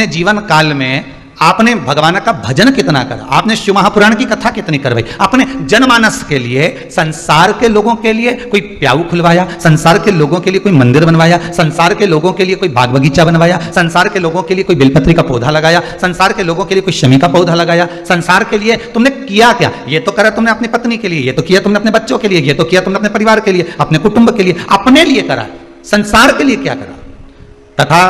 जीवन काल में आपने भगवान का भजन कितना करा, आपने शिव महापुराण की कथा कितनी करवाई, अपने जनमानस के लिए, संसार के लोगों के लिए कोई प्याऊ खुलवाया, संसार के लोगों के लिए कोई मंदिर बनवाया, संसार के लोगों के लिए कोई बाग बगीचा बनवाया, संसार के लोगों के लिए कोई बेलपत्री का पौधा लगाया, संसार के लोगों के लिए कोई शमी का पौधा लगाया, संसार के लिए तुमने किया क्या? ये तो करा तुमने अपनी पत्नी के लिए, ये तो किया तुमने अपने बच्चों के लिए, ये तो किया तुमने अपने परिवार के लिए, अपने कुटुंब के लिए, अपने लिए करा, संसार के लिए क्या करा? तथा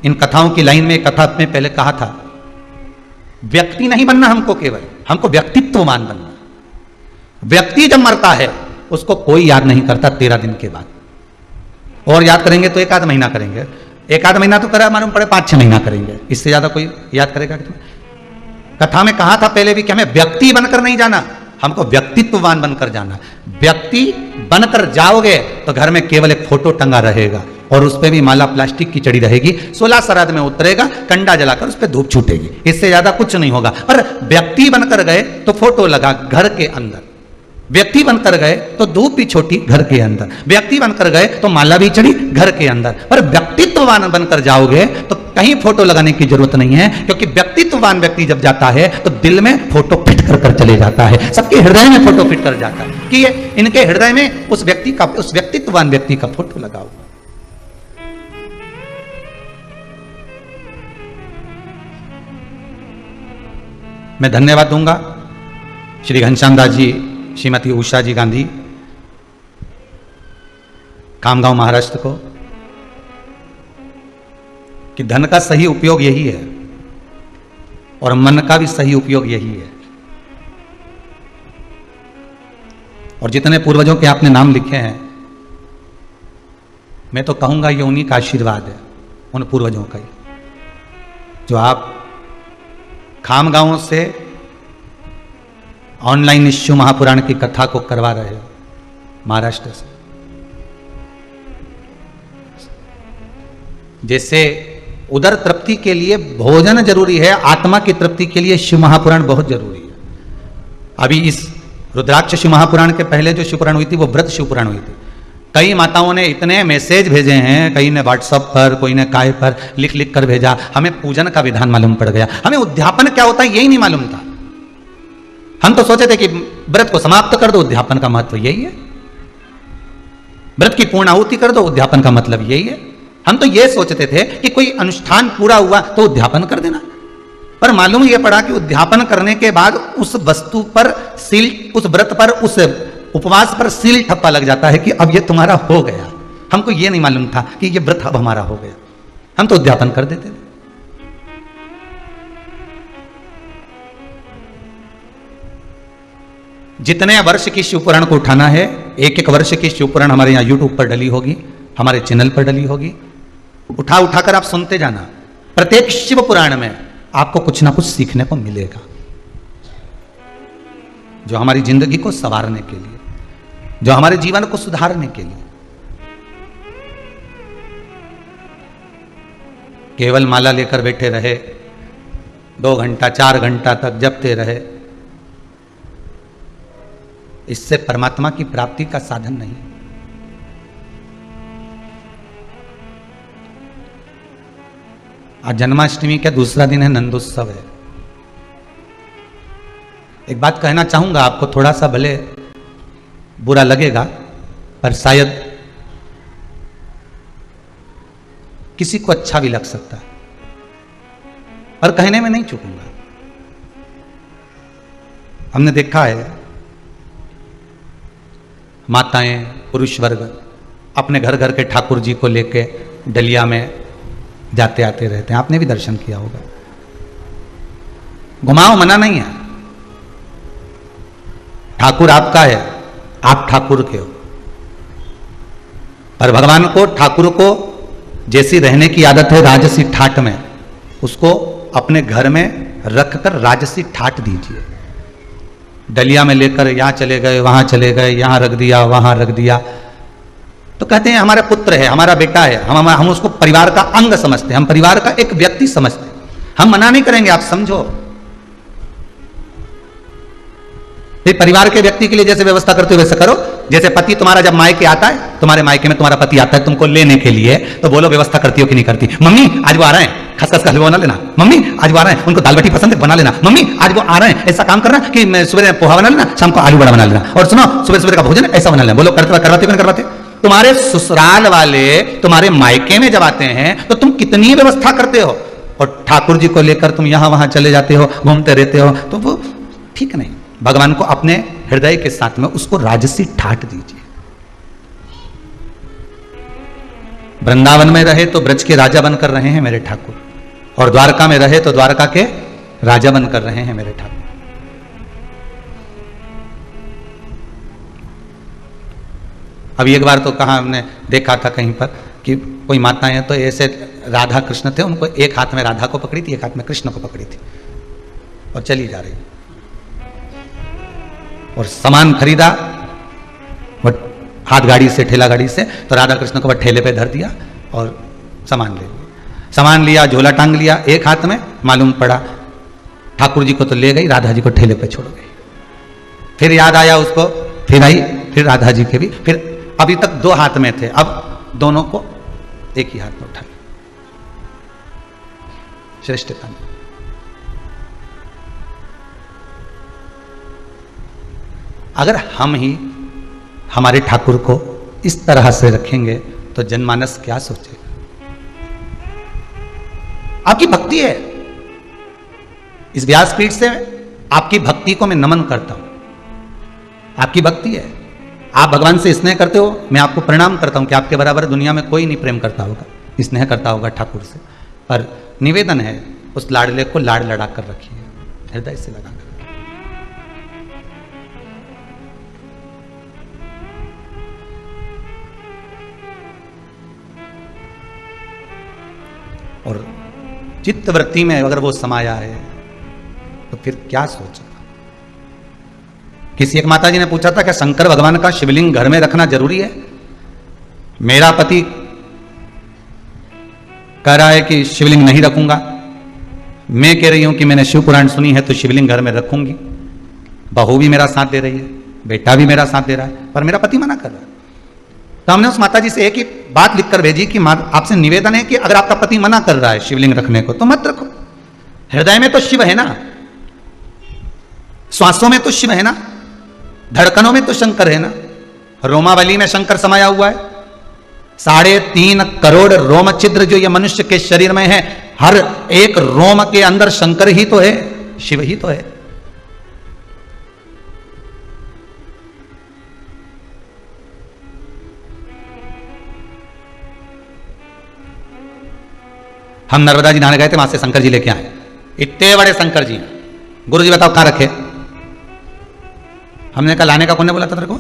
इन कथाओं की लाइन में एक कथा में पहले कहा था, व्यक्ति नहीं बनना हमको, केवल हमको व्यक्तित्ववान बनना। व्यक्ति जब मरता है उसको कोई याद नहीं करता 13 दिन के बाद, और याद करेंगे तो 1 आध महीना करेंगे, 1 आध महीना तो करा मालूम पड़े 5-6 महीना करेंगे, इससे ज्यादा कोई याद करेगा? कथा में कहा था पहले भी कि हमें व्यक्ति बनकर नहीं जाना, हमको व्यक्तित्ववान बनकर जाना। व्यक्ति बनकर जाओगे तो घर में केवल एक फोटो टंगा रहेगा और उस पे भी माला प्लास्टिक की चढ़ी रहेगी, 16 श्राद्ध में उतरेगा, कंडा जलाकर उस पे धूप छूटेगी, इससे ज्यादा कुछ नहीं होगा। पर व्यक्ति बनकर गए तो फोटो लगा घर के अंदर, व्यक्ति बनकर गए तो धूप भी छोटी घर के अंदर, व्यक्ति बनकर गए तो माला भी चढ़ी घर के अंदर। पर व्यक्तित्ववान बनकर जाओगे तो कहीं फोटो लगाने की जरूरत नहीं है, क्योंकि व्यक्तित्ववान व्यक्ति जब जाता है तो दिल में फोटो फिट कर चले जाता है, सबके हृदय में फोटो फिट कर जाता है कि ये इनके हृदय में उस व्यक्ति का, उस व्यक्तित्ववान व्यक्ति का फोटो लगाओ। मैं धन्यवाद दूंगा श्री घनश्याम दास जी, श्रीमती उषा जी गांधी, खामगांव महाराष्ट्र को, कि धन का सही उपयोग यही है और मन का भी सही उपयोग यही है। और जितने पूर्वजों के आपने नाम लिखे हैं, मैं तो कहूंगा ये उन्हीं का आशीर्वाद है, उन पूर्वजों का ही, जो आप खामगांव से ऑनलाइन शिव महापुराण की कथा को करवा रहे हो महाराष्ट्र से। जैसे उदर तृप्ति के लिए भोजन जरूरी है, आत्मा की तृप्ति के लिए शिव महापुराण बहुत जरूरी है। अभी इस रुद्राक्ष शिव महापुराण के पहले जो शिवपुराण हुई थी वो व्रत शिवपुराण हुई थी। कई माताओं ने इतने मैसेज भेजे हैं, कई ने व्हाट्सएप पर, कोई ने काय पर लिख लिख कर भेजा, हमें पूजन का विधान मालूम पड़ गया, हमें उद्यापन क्या होता है यही नहीं मालूम था। हम तो सोचे थे कि व्रत को समाप्त कर दो, उद्यापन का महत्व यही है, व्रत की पूर्ण आहुति कर दो, उद्यापन का मतलब यही है। हम तो ये सोचते थे कि कोई अनुष्ठान पूरा हुआ तो उद्यापन कर देना, पर मालूम यह पड़ा कि उद्यापन करने के बाद उस वस्तु पर सील, उस व्रत पर, उस उपवास पर सील ठप्पा लग जाता है कि अब ये तुम्हारा हो गया। हमको ये नहीं मालूम था कि ये व्रत अब हमारा हो गया, हम तो उद्यापन कर देते थे। जितने वर्ष की शिवपुराण को उठाना है, 1-1 वर्ष की शिवपुराण हमारे यहाँ यूट्यूब पर डली होगी, हमारे चैनल पर डली होगी, उठा उठाकर आप सुनते जाना। प्रत्येक शिव पुराण में आपको कुछ ना कुछ सीखने को मिलेगा, जो हमारी जिंदगी को संवारने के लिए, जो हमारे जीवन को सुधारने के लिए। केवल माला लेकर बैठे रहे, 2 घंटा 4 घंटा तक जपते रहे, इससे परमात्मा की प्राप्ति का साधन नहीं। आज जन्माष्टमी का दूसरा दिन है, नंदोत्सव है। एक बात कहना चाहूंगा आपको, थोड़ा सा भले बुरा लगेगा, पर शायद किसी को अच्छा भी लग सकता है, पर कहने में नहीं चूकूंगा। हमने देखा है माताएं, पुरुष वर्ग अपने घर घर के ठाकुर जी को लेके डलिया में जाते आते रहते हैं, आपने भी दर्शन किया होगा। घुमाओ मना नहीं है, ठाकुर आपका है, आप ठाकुर के हो, पर भगवान को, ठाकुर को जैसी रहने की आदत है राजसी ठाट में, उसको अपने घर में रखकर राजसी ठाट दीजिए। डलिया में लेकर यहां चले गए, वहां चले गए, यहां रख दिया, वहां रख दिया, तो कहते हैं हमारा पुत्र है, हमारा बेटा है, हम उसको परिवार का अंग समझते हैं, हम परिवार का एक व्यक्ति समझते हैं। हम मना नहीं करेंगे, आप समझो, फिर परिवार के व्यक्ति के लिए जैसे व्यवस्था करते हो वैसे करो। जैसे पति तुम्हारा जब मायके आता है, तुम्हारे मायके में तुम्हारा पति आता है तुमको लेने के लिए, तो बोलो व्यवस्था करती हो कि नहीं करती? मम्मी आज वो आ रहे हैं, खसखस का हलवा बना लेना, मम्मी आज वो आ रहे हैं उनको दाल बाटी पसंद है बना लेना, मम्मी आज वो आ रहे हैं ऐसा काम करना कि मैं सुबह पोहा बना लेना, शाम को आलू बड़ा बना लेना, और सुनो सुबह सुबह का भोजन ऐसा बना लेना। बोलो करवाते क्यों नहीं करवाते? तुम्हारे ससुराल वाले तुम्हारे मायके में जब आते हैं तो तुम कितनी व्यवस्था करते हो, और ठाकुर जी को लेकर तुम यहां वहां चले जाते हो, घूमते रहते हो, तो वो ठीक नहीं। भगवान को अपने हृदय के साथ में उसको राजसी ठाट दीजिए। वृंदावन में रहे तो ब्रज के राजा बनकर रहे हैं मेरे ठाकुर, और द्वारका में रहे तो द्वारका के राजा बनकर रहे हैं मेरे ठाकुर। अभी एक बार तो कहा हमने देखा था कहीं पर कि कोई माताएं तो ऐसे राधा कृष्ण थे, उनको एक हाथ में राधा को पकड़ी थी, एक हाथ में कृष्ण को पकड़ी थी और चली जा रही, और सामान खरीदा वो हाथ गाड़ी से ठेला गाड़ी से, तो राधा कृष्ण को वह ठेले पे धर दिया और सामान ले लिया। सामान लिया, झोला टांग लिया एक हाथ में, मालूम पड़ा ठाकुर जी को तो ले गई, राधा जी को ठेले पे छोड़ गई। फिर याद आया उसको, फिर आई, फिर राधा जी के भी, फिर अभी तक दो हाथ में थे, अब दोनों को एक ही हाथ में उठा लिया। श्रेष्ठता। अगर हम ही हमारे ठाकुर को इस तरह से रखेंगे तो जनमानस क्या सोचेगा? आपकी भक्ति है, इस व्यासपीठ से आपकी भक्ति को मैं नमन करता हूं। आपकी भक्ति है, आप भगवान से स्नेह करते हो, मैं आपको प्रणाम करता हूं कि आपके बराबर दुनिया में कोई नहीं प्रेम करता होगा, स्नेह करता होगा ठाकुर से। पर निवेदन है, उस लाडले को लाड लड़ा कर रखिए, हृदय से लगा कर। और चित्त वृत्ति में अगर वो समाया है तो फिर क्या सोचा? किसी एक माता जी ने पूछा था, क्या शंकर भगवान का शिवलिंग घर में रखना जरूरी है? मेरा पति कह रहा है कि शिवलिंग नहीं रखूंगा, मैं कह रही हूं कि मैंने शिव पुराण सुनी है तो शिवलिंग घर में रखूंगी। बहू भी मेरा साथ दे रही है, बेटा भी मेरा साथ दे रहा है, पर मेरा पति मना कर रहा है। तो हमने उस माता जी से एक ही बात लिखकर भेजी कि आपसे निवेदन है कि अगर आपका पति मना कर रहा है शिवलिंग रखने को तो मत रखो। हृदय में तो शिव है ना, श्वासों में तो शिव है ना, धड़कनों में तो शंकर है ना, रोमावली में शंकर समाया हुआ है। 3.5 करोड़ रोम छिद्र जो ये मनुष्य के शरीर में है, हर एक रोम के अंदर शंकर ही तो है, शिव ही तो है। हम नर्मदा जी नहाने गए थे, वहां से शंकर जी लेके आए, इतने बड़े शंकर जी। गुरु जी बताओ कहां रखे? हमने कहा लाने का कौन ने बोला था तेरे को?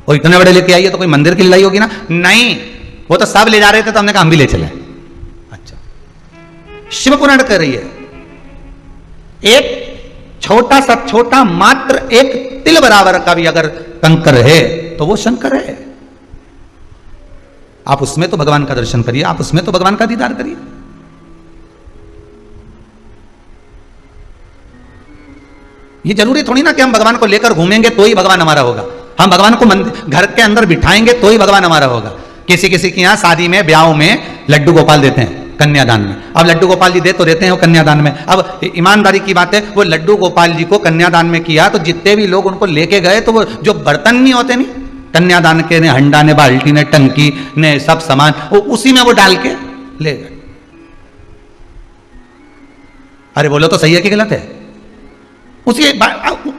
वो इतने बड़े लेके आइए तो कोई मंदिर की लाई होगी ना? नहीं, वो तो सब ले जा रहे थे तो हमने कहा हम भी ले चले। अच्छा, शिव पुराण कर रही है, एक छोटा मात्र एक तिल बराबर का भी अगर कंकर है तो वो शंकर है। आप उसमें तो भगवान का दर्शन करिए, आप उसमें तो भगवान का दीदार करिए। ये जरूरी थोड़ी ना कि हम भगवान को लेकर घूमेंगे तो ही भगवान हमारा होगा, हम भगवान को घर के अंदर बिठाएंगे तो ही भगवान हमारा होगा। किसी किसी के यहाँ शादी में ब्याह में लड्डू गोपाल देते हैं कन्यादान में। अब लड्डू गोपाल जी दे तो देते हैं वो कन्यादान में। अब ईमानदारी की बात है, वो लड्डू गोपाल जी को कन्यादान में किया तो जितने भी लोग उनको लेके गए तो वो जो बर्तन नहीं होते नहीं कन्यादान के, ने हंडा ने बाल्टी ने टंकी ने सब सामान, वो उसी में वो डाल के ले गए। अरे बोलो तो सही है कि गलत है? उसी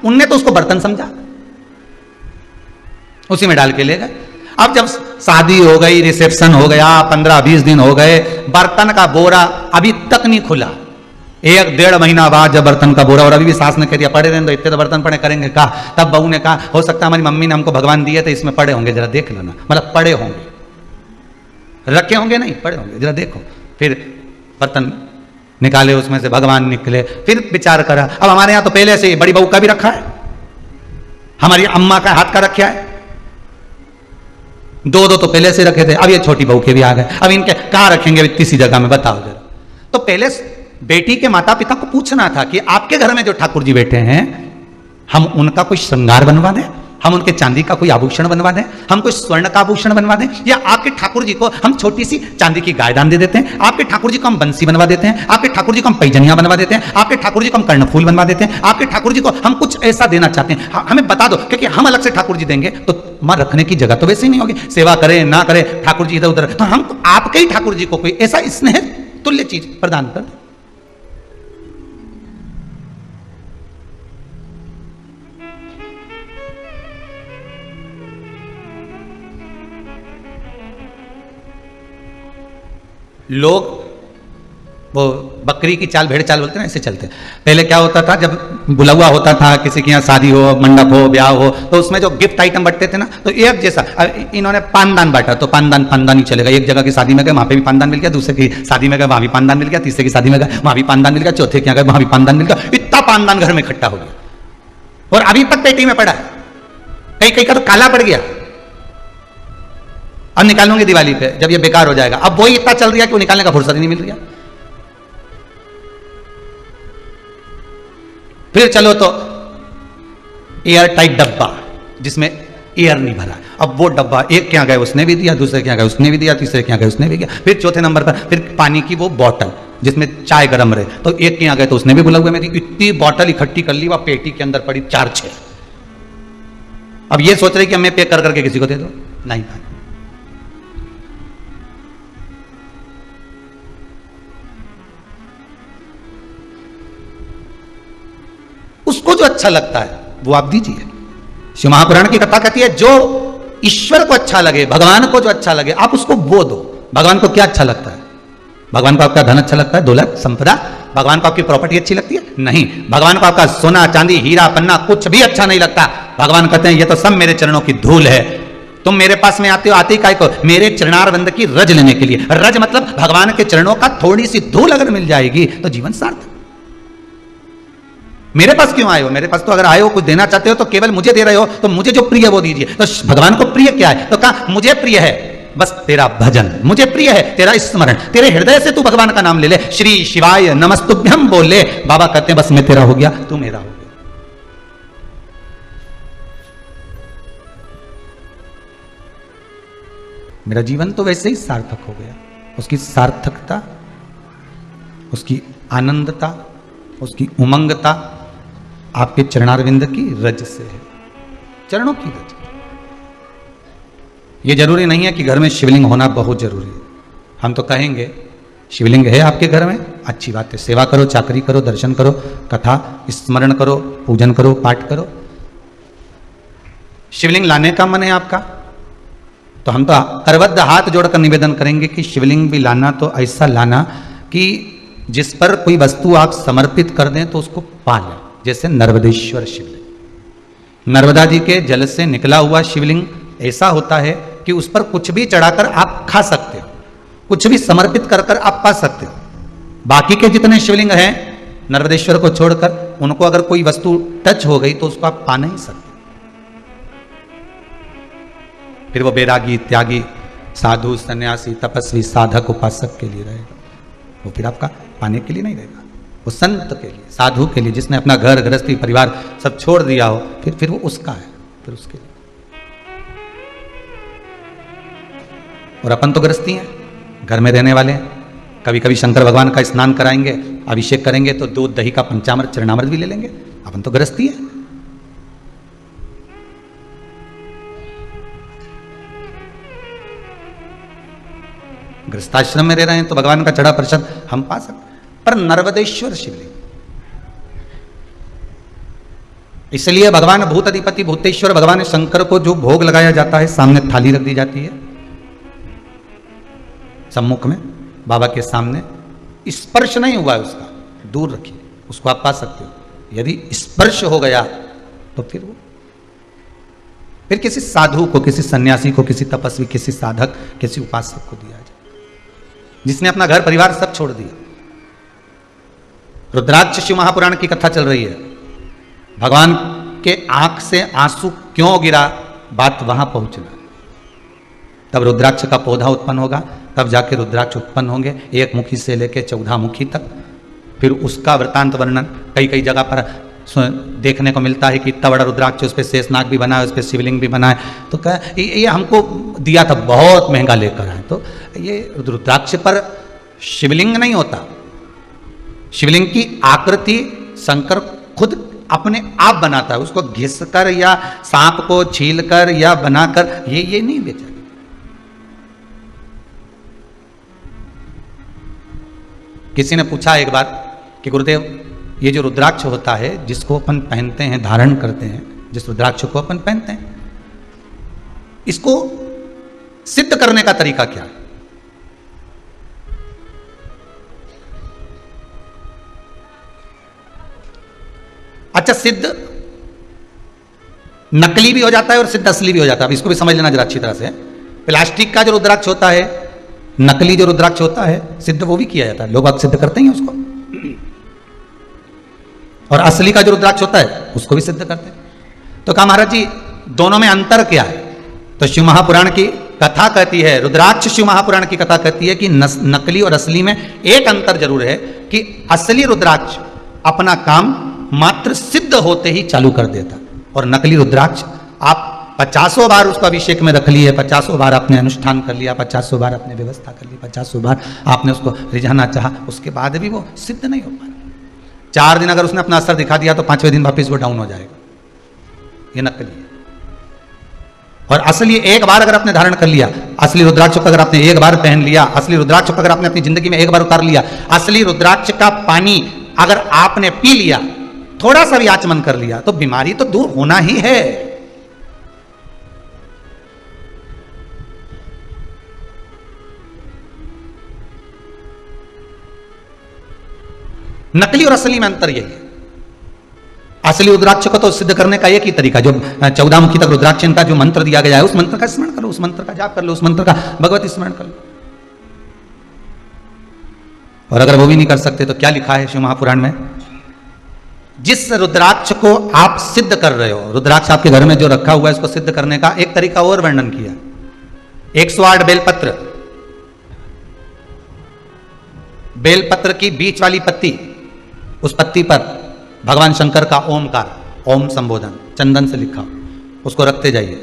उनने तो उसको बर्तन समझा, उसी में डाल के ले गए। अब जब शादी हो गई, रिसेप्शन हो गया, 15-20 दिन हो गए, बर्तन का बोरा अभी तक नहीं खुला। 1-1.5 महीना बाद जब बर्तन का बोरा, और अभी भी सास ने कह दिया पड़े रहने दो, इतने तो बर्तन पड़े करेंगे कहा। तब बहू ने कहा हो सकता है हमारी मम्मी ने हमको भगवान दिए तो इसमें पड़े होंगे, जरा देख लेना। मतलब पड़े होंगे, रखे होंगे नहीं, पड़े होंगे, जरा देखो। फिर बर्तन निकाले, उसमें से भगवान निकले। फिर विचार करा, अब हमारे यहाँ तो पहले से बड़ी बहू का भी रखा है, हमारी अम्मा का हाथ का रखा है, 2 तो पहले से रखे थे, अब ये छोटी बहू के भी आ गए। अब इनके कहां रखेंगे किसी जगह में, बताओ जरा। तो पहले बेटी के माता पिता को पूछना था कि आपके घर में जो ठाकुर जी बैठे हैं, हम उनका कोई श्रृंगार बनवा दें, हम उनके चांदी का कोई आभूषण बनवा दें, हम कोई स्वर्ण का आभूषण बनवा दें, या आपके ठाकुर जी को हम छोटी सी चांदी की गाय दान दे देते हैं, आपके ठाकुर जी को हम बंसी बनवा देते हैं, आपके ठाकुर जी को हम पैजनिया बनवा देते हैं, आपके ठाकुर जी को हम कर्णफूल बनवा देते हैं, आपके ठाकुर जी को हम कुछ ऐसा देना चाहते हैं, हमें बता दो, क्योंकि हम अलग से ठाकुर जी देंगे तो मां रखने की जगह तो वैसे ही नहीं होगी, सेवा करे ना करे ठाकुर जी इधर उधर, तो हम आपके ही ठाकुर जी को कोई ऐसा स्नेह तुल्य चीज प्रदान कर दे। लोग वो बकरी की चाल भेड़ चाल बोलते हैं ना, ऐसे चलते। पहले क्या होता था, जब बुलावा होता था किसी के यहाँ शादी हो, मंडप हो, ब्याह हो, तो उसमें जो गिफ्ट आइटम बंटते थे ना, तो एक जैसा इन्होंने पानदान बांटा, तो पानदान ही चलेगा। एक जगह की शादी में गए वहां पे भी पानदान मिल गया, दूसरे की शादी में गए वहां भी पानदान मिल गया, तीसरे की शादी में गए वहां भी पानदान मिल गया, चौथे के यहाँ गए वहां भी पानदान मिल गया। इतना पानदान घर में इकट्ठा हो गया और अभी तक पेटी में पड़ा है, कहीं कहीं का तो काला पड़ गया। अब निकालूंगी दिवाली पे जब ये बेकार हो जाएगा। अब वही इतना चल रहा है कि वो निकालने का फुर्सत ही नहीं मिल रहा। फिर चलो तो एयर टाइट डब्बा जिसमें एयर नहीं भरा, अब वो डब्बा एक के यहाँ गए उसने भी दिया, दूसरे के यहाँ गए उसने भी दिया, तीसरे के यहाँ गए उसने भी दिया। फिर चौथे नंबर पर फिर पानी की वो बॉटल जिसमें चाय गर्म रहे, तो एक के यहाँ गए तो उसने भी बोला हुआ मेरी इतनी बॉटल इकट्ठी कर ली, वह पेटी के अंदर पड़ी 4-6। अब ये सोच रहे कि मैं पैक कर करके किसी को दे दो, नहीं भाई। उसको जो अच्छा लगता है वो आप दीजिए। शिव महापुराण की कथा कहती है जो ईश्वर को अच्छा लगे, भगवान को जो अच्छा लगे आप उसको वो दो। भगवान को क्या अच्छा लगता है? भगवान को आपका धन अच्छा लगता है, दौलत संपदा? भगवान को आपकी प्रॉपर्टी अच्छी लगती है? नहीं। भगवान को आपका सोना चांदी हीरा पन्ना कुछ भी अच्छा नहीं लगता। भगवान कहते हैं ये तो सब मेरे चरणों की धूल है, तुम मेरे पास में आते हो, आते काय को मेरे चरणारविंद की रज लेने के लिए। रज मतलब भगवान के चरणों का थोड़ी सी धूल अगर मिल जाएगी तो जीवन सार्थक। मेरे पास क्यों आए हो? मेरे पास तो अगर आए हो कुछ देना चाहते हो तो केवल मुझे दे रहे हो, तो मुझे जो प्रिय है वो दीजिए। तो भगवान को प्रिय क्या है? तो कहा मुझे प्रिय है बस तेरा भजन, मुझे प्रिय है तेरा स्मरण, तेरे हृदय से तू भगवान का नाम ले ले, श्री शिवाय नमस्तुभ्यम बोल ले। बाबा कहते हैं बस मैं तेरा हो गया, तू मेरा हो गया। मेरा जीवन तो वैसे ही सार्थक हो गया। उसकी सार्थकता, उसकी आनंदता, उसकी उमंगता आपके चरणारविंद की रज से है, चरणों की रज। ये जरूरी नहीं है कि घर में शिवलिंग होना बहुत जरूरी है। हम तो कहेंगे शिवलिंग है आपके घर में, अच्छी बात है, सेवा करो, चाकरी करो, दर्शन करो, कथा स्मरण करो, पूजन करो, पाठ करो। शिवलिंग लाने का मन है आपका तो हम तो करबद्ध हाथ जोड़कर निवेदन करेंगे कि शिवलिंग भी लाना तो ऐसा लाना कि जिस पर कोई वस्तु आप समर्पित कर दें तो उसको पा लें। जैसे नर्मदेश्वर शिवलिंग, नर्मदा जी के जल से निकला हुआ शिवलिंग ऐसा होता है कि उस पर कुछ भी चढ़ाकर आप खा सकते हो, कुछ भी समर्पित कर कर आप पा सकते हो। बाकी के जितने शिवलिंग हैं नर्मदेश्वर को छोड़कर, उनको अगर कोई वस्तु टच हो गई तो उसको आप पा नहीं सकते। फिर वो बैरागी, त्यागी, साधु, सन्यासी, तपस्वी, साधक, उपासक के लिए रहेगा, वो फिर आपका पाने के लिए नहीं रहेगा। वो संत के लिए, साधु के लिए, जिसने अपना घर गृहस्थी परिवार सब छोड़ दिया हो, फिर वो उसका है, फिर उसके लिए। और अपन तो गृहस्थी हैं, घर में रहने वाले हैं। कभी कभी शंकर भगवान का स्नान कराएंगे, अभिषेक करेंगे तो दूध दही का पंचामृत चरणामृत भी ले लेंगे। अपन तो गृहस्थी है। गृहस्थाश्रम में रह रहे हैं तो भगवान का चढ़ा प्रसाद हम पा सकते। पर नर्मदेश्वर शिवलिंग, इसलिए भगवान भूत अधिपति भूतेश्वर भगवान शंकर को जो भोग लगाया जाता है, सामने थाली रख दी जाती है सम्मुख में बाबा के सामने, स्पर्श नहीं हुआ है उसका, दूर रखिए, उसको आप पा सकते हो। यदि स्पर्श हो गया तो फिर किसी साधु को, किसी सन्यासी को, किसी तपस्वी, किसी साधक, किसी उपासक को दिया जाए जिसने अपना घर परिवार सब छोड़ दिया। रुद्राक्ष शिव महापुराण की कथा चल रही है। भगवान के आंख से आंसू क्यों गिरा, बात वहां पहुंचना। तब रुद्राक्ष का पौधा उत्पन्न होगा, तब जाके रुद्राक्ष उत्पन्न होंगे, 1 मुखी से लेकर 14 मुखी तक। फिर उसका वृतांत वर्णन कई कई जगह पर देखने को मिलता है कि इतना बड़ा रुद्राक्ष, उस पर शेषनाग भी बना है, उस पर शिवलिंग भी बना है। तो ये हमको दिया था, बहुत महंगा लेकर आए। तो ये रुद्राक्ष पर शिवलिंग नहीं होता, शिवलिंग की आकृति शंकर खुद अपने आप बनाता है, उसको घिस कर या सांप को छील कर या बनाकर ये नहीं बेचा। किसी ने पूछा एक बार कि गुरुदेव, ये जो रुद्राक्ष होता है जिसको अपन पहनते हैं, धारण करते हैं, जिस रुद्राक्ष को अपन पहनते हैं, इसको सिद्ध करने का तरीका क्या है? अच्छा, सिद्ध नकली भी हो जाता है और सिद्ध असली भी हो जाता है। अब इसको भी समझ लेना जरा अच्छी तरह से। प्लास्टिक का जो रुद्राक्ष होता है, नकली जो रुद्राक्ष होता है, सिद्ध वो भी किया जाता है, लोग अब सिद्ध करते हैं उसको। और असली का जो रुद्राक्ष होता है उसको भी सिद्ध करते हैं। तो कहा महाराज जी दोनों में अंतर क्या है? तो शिव महापुराण की कथा कहती है, रुद्राक्ष शिव महापुराण की कथा कहती है कि नकली और असली में एक अंतर जरूर है कि असली रुद्राक्ष अपना काम मात्र सिद्ध होते ही चालू कर देता, और नकली रुद्राक्ष आप 50 बार उसको अभिषेक में रख लिए, 50 बार आपने अनुष्ठान कर लिया, 50 बार आपने व्यवस्था कर ली, 50 बार आपने उसको रिझाना चाहा, उसके बाद भी वो सिद्ध नहीं हो पा रहा। 4 दिन अगर उसने अपना असर दिखा दिया तो 5वें दिन वापस वो डाउन हो जाएगा। ये नकली है। और असली एक बार अगर आपने धारण कर लिया, असली रुद्राक्ष को अगर आपने एक बार पहन लिया, असली रुद्राक्ष को अगर आपने अपनी जिंदगी में एक बार उतार लिया, असली रुद्राक्ष का पानी अगर आपने पी लिया, थोड़ा सा भी आचमन कर लिया, तो बीमारी तो दूर होना ही है। नकली और असली में अंतर यही है। असली रुद्राक्ष को तो सिद्ध करने का एक ही तरीका, जो 14 मुखी तक रुद्राक्ष का जो मंत्र दिया गया है, उस मंत्र का स्मरण करो, उस मंत्र का जाप कर लो, उस मंत्र का भगवती स्मरण कर लो। और अगर वो भी नहीं कर सकते तो क्या लिखा है शिव महापुराण में? जिस रुद्राक्ष को आप सिद्ध कर रहे हो, रुद्राक्ष आपके घर में जो रखा हुआ है, इसको सिद्ध करने का एक तरीका और वर्णन किया। 108 बेलपत्र, बेलपत्र की बीच वाली पत्ती, उस पत्ती पर भगवान शंकर का ओमकार, ओम संबोधन चंदन से लिखा, उसको रखते जाइए।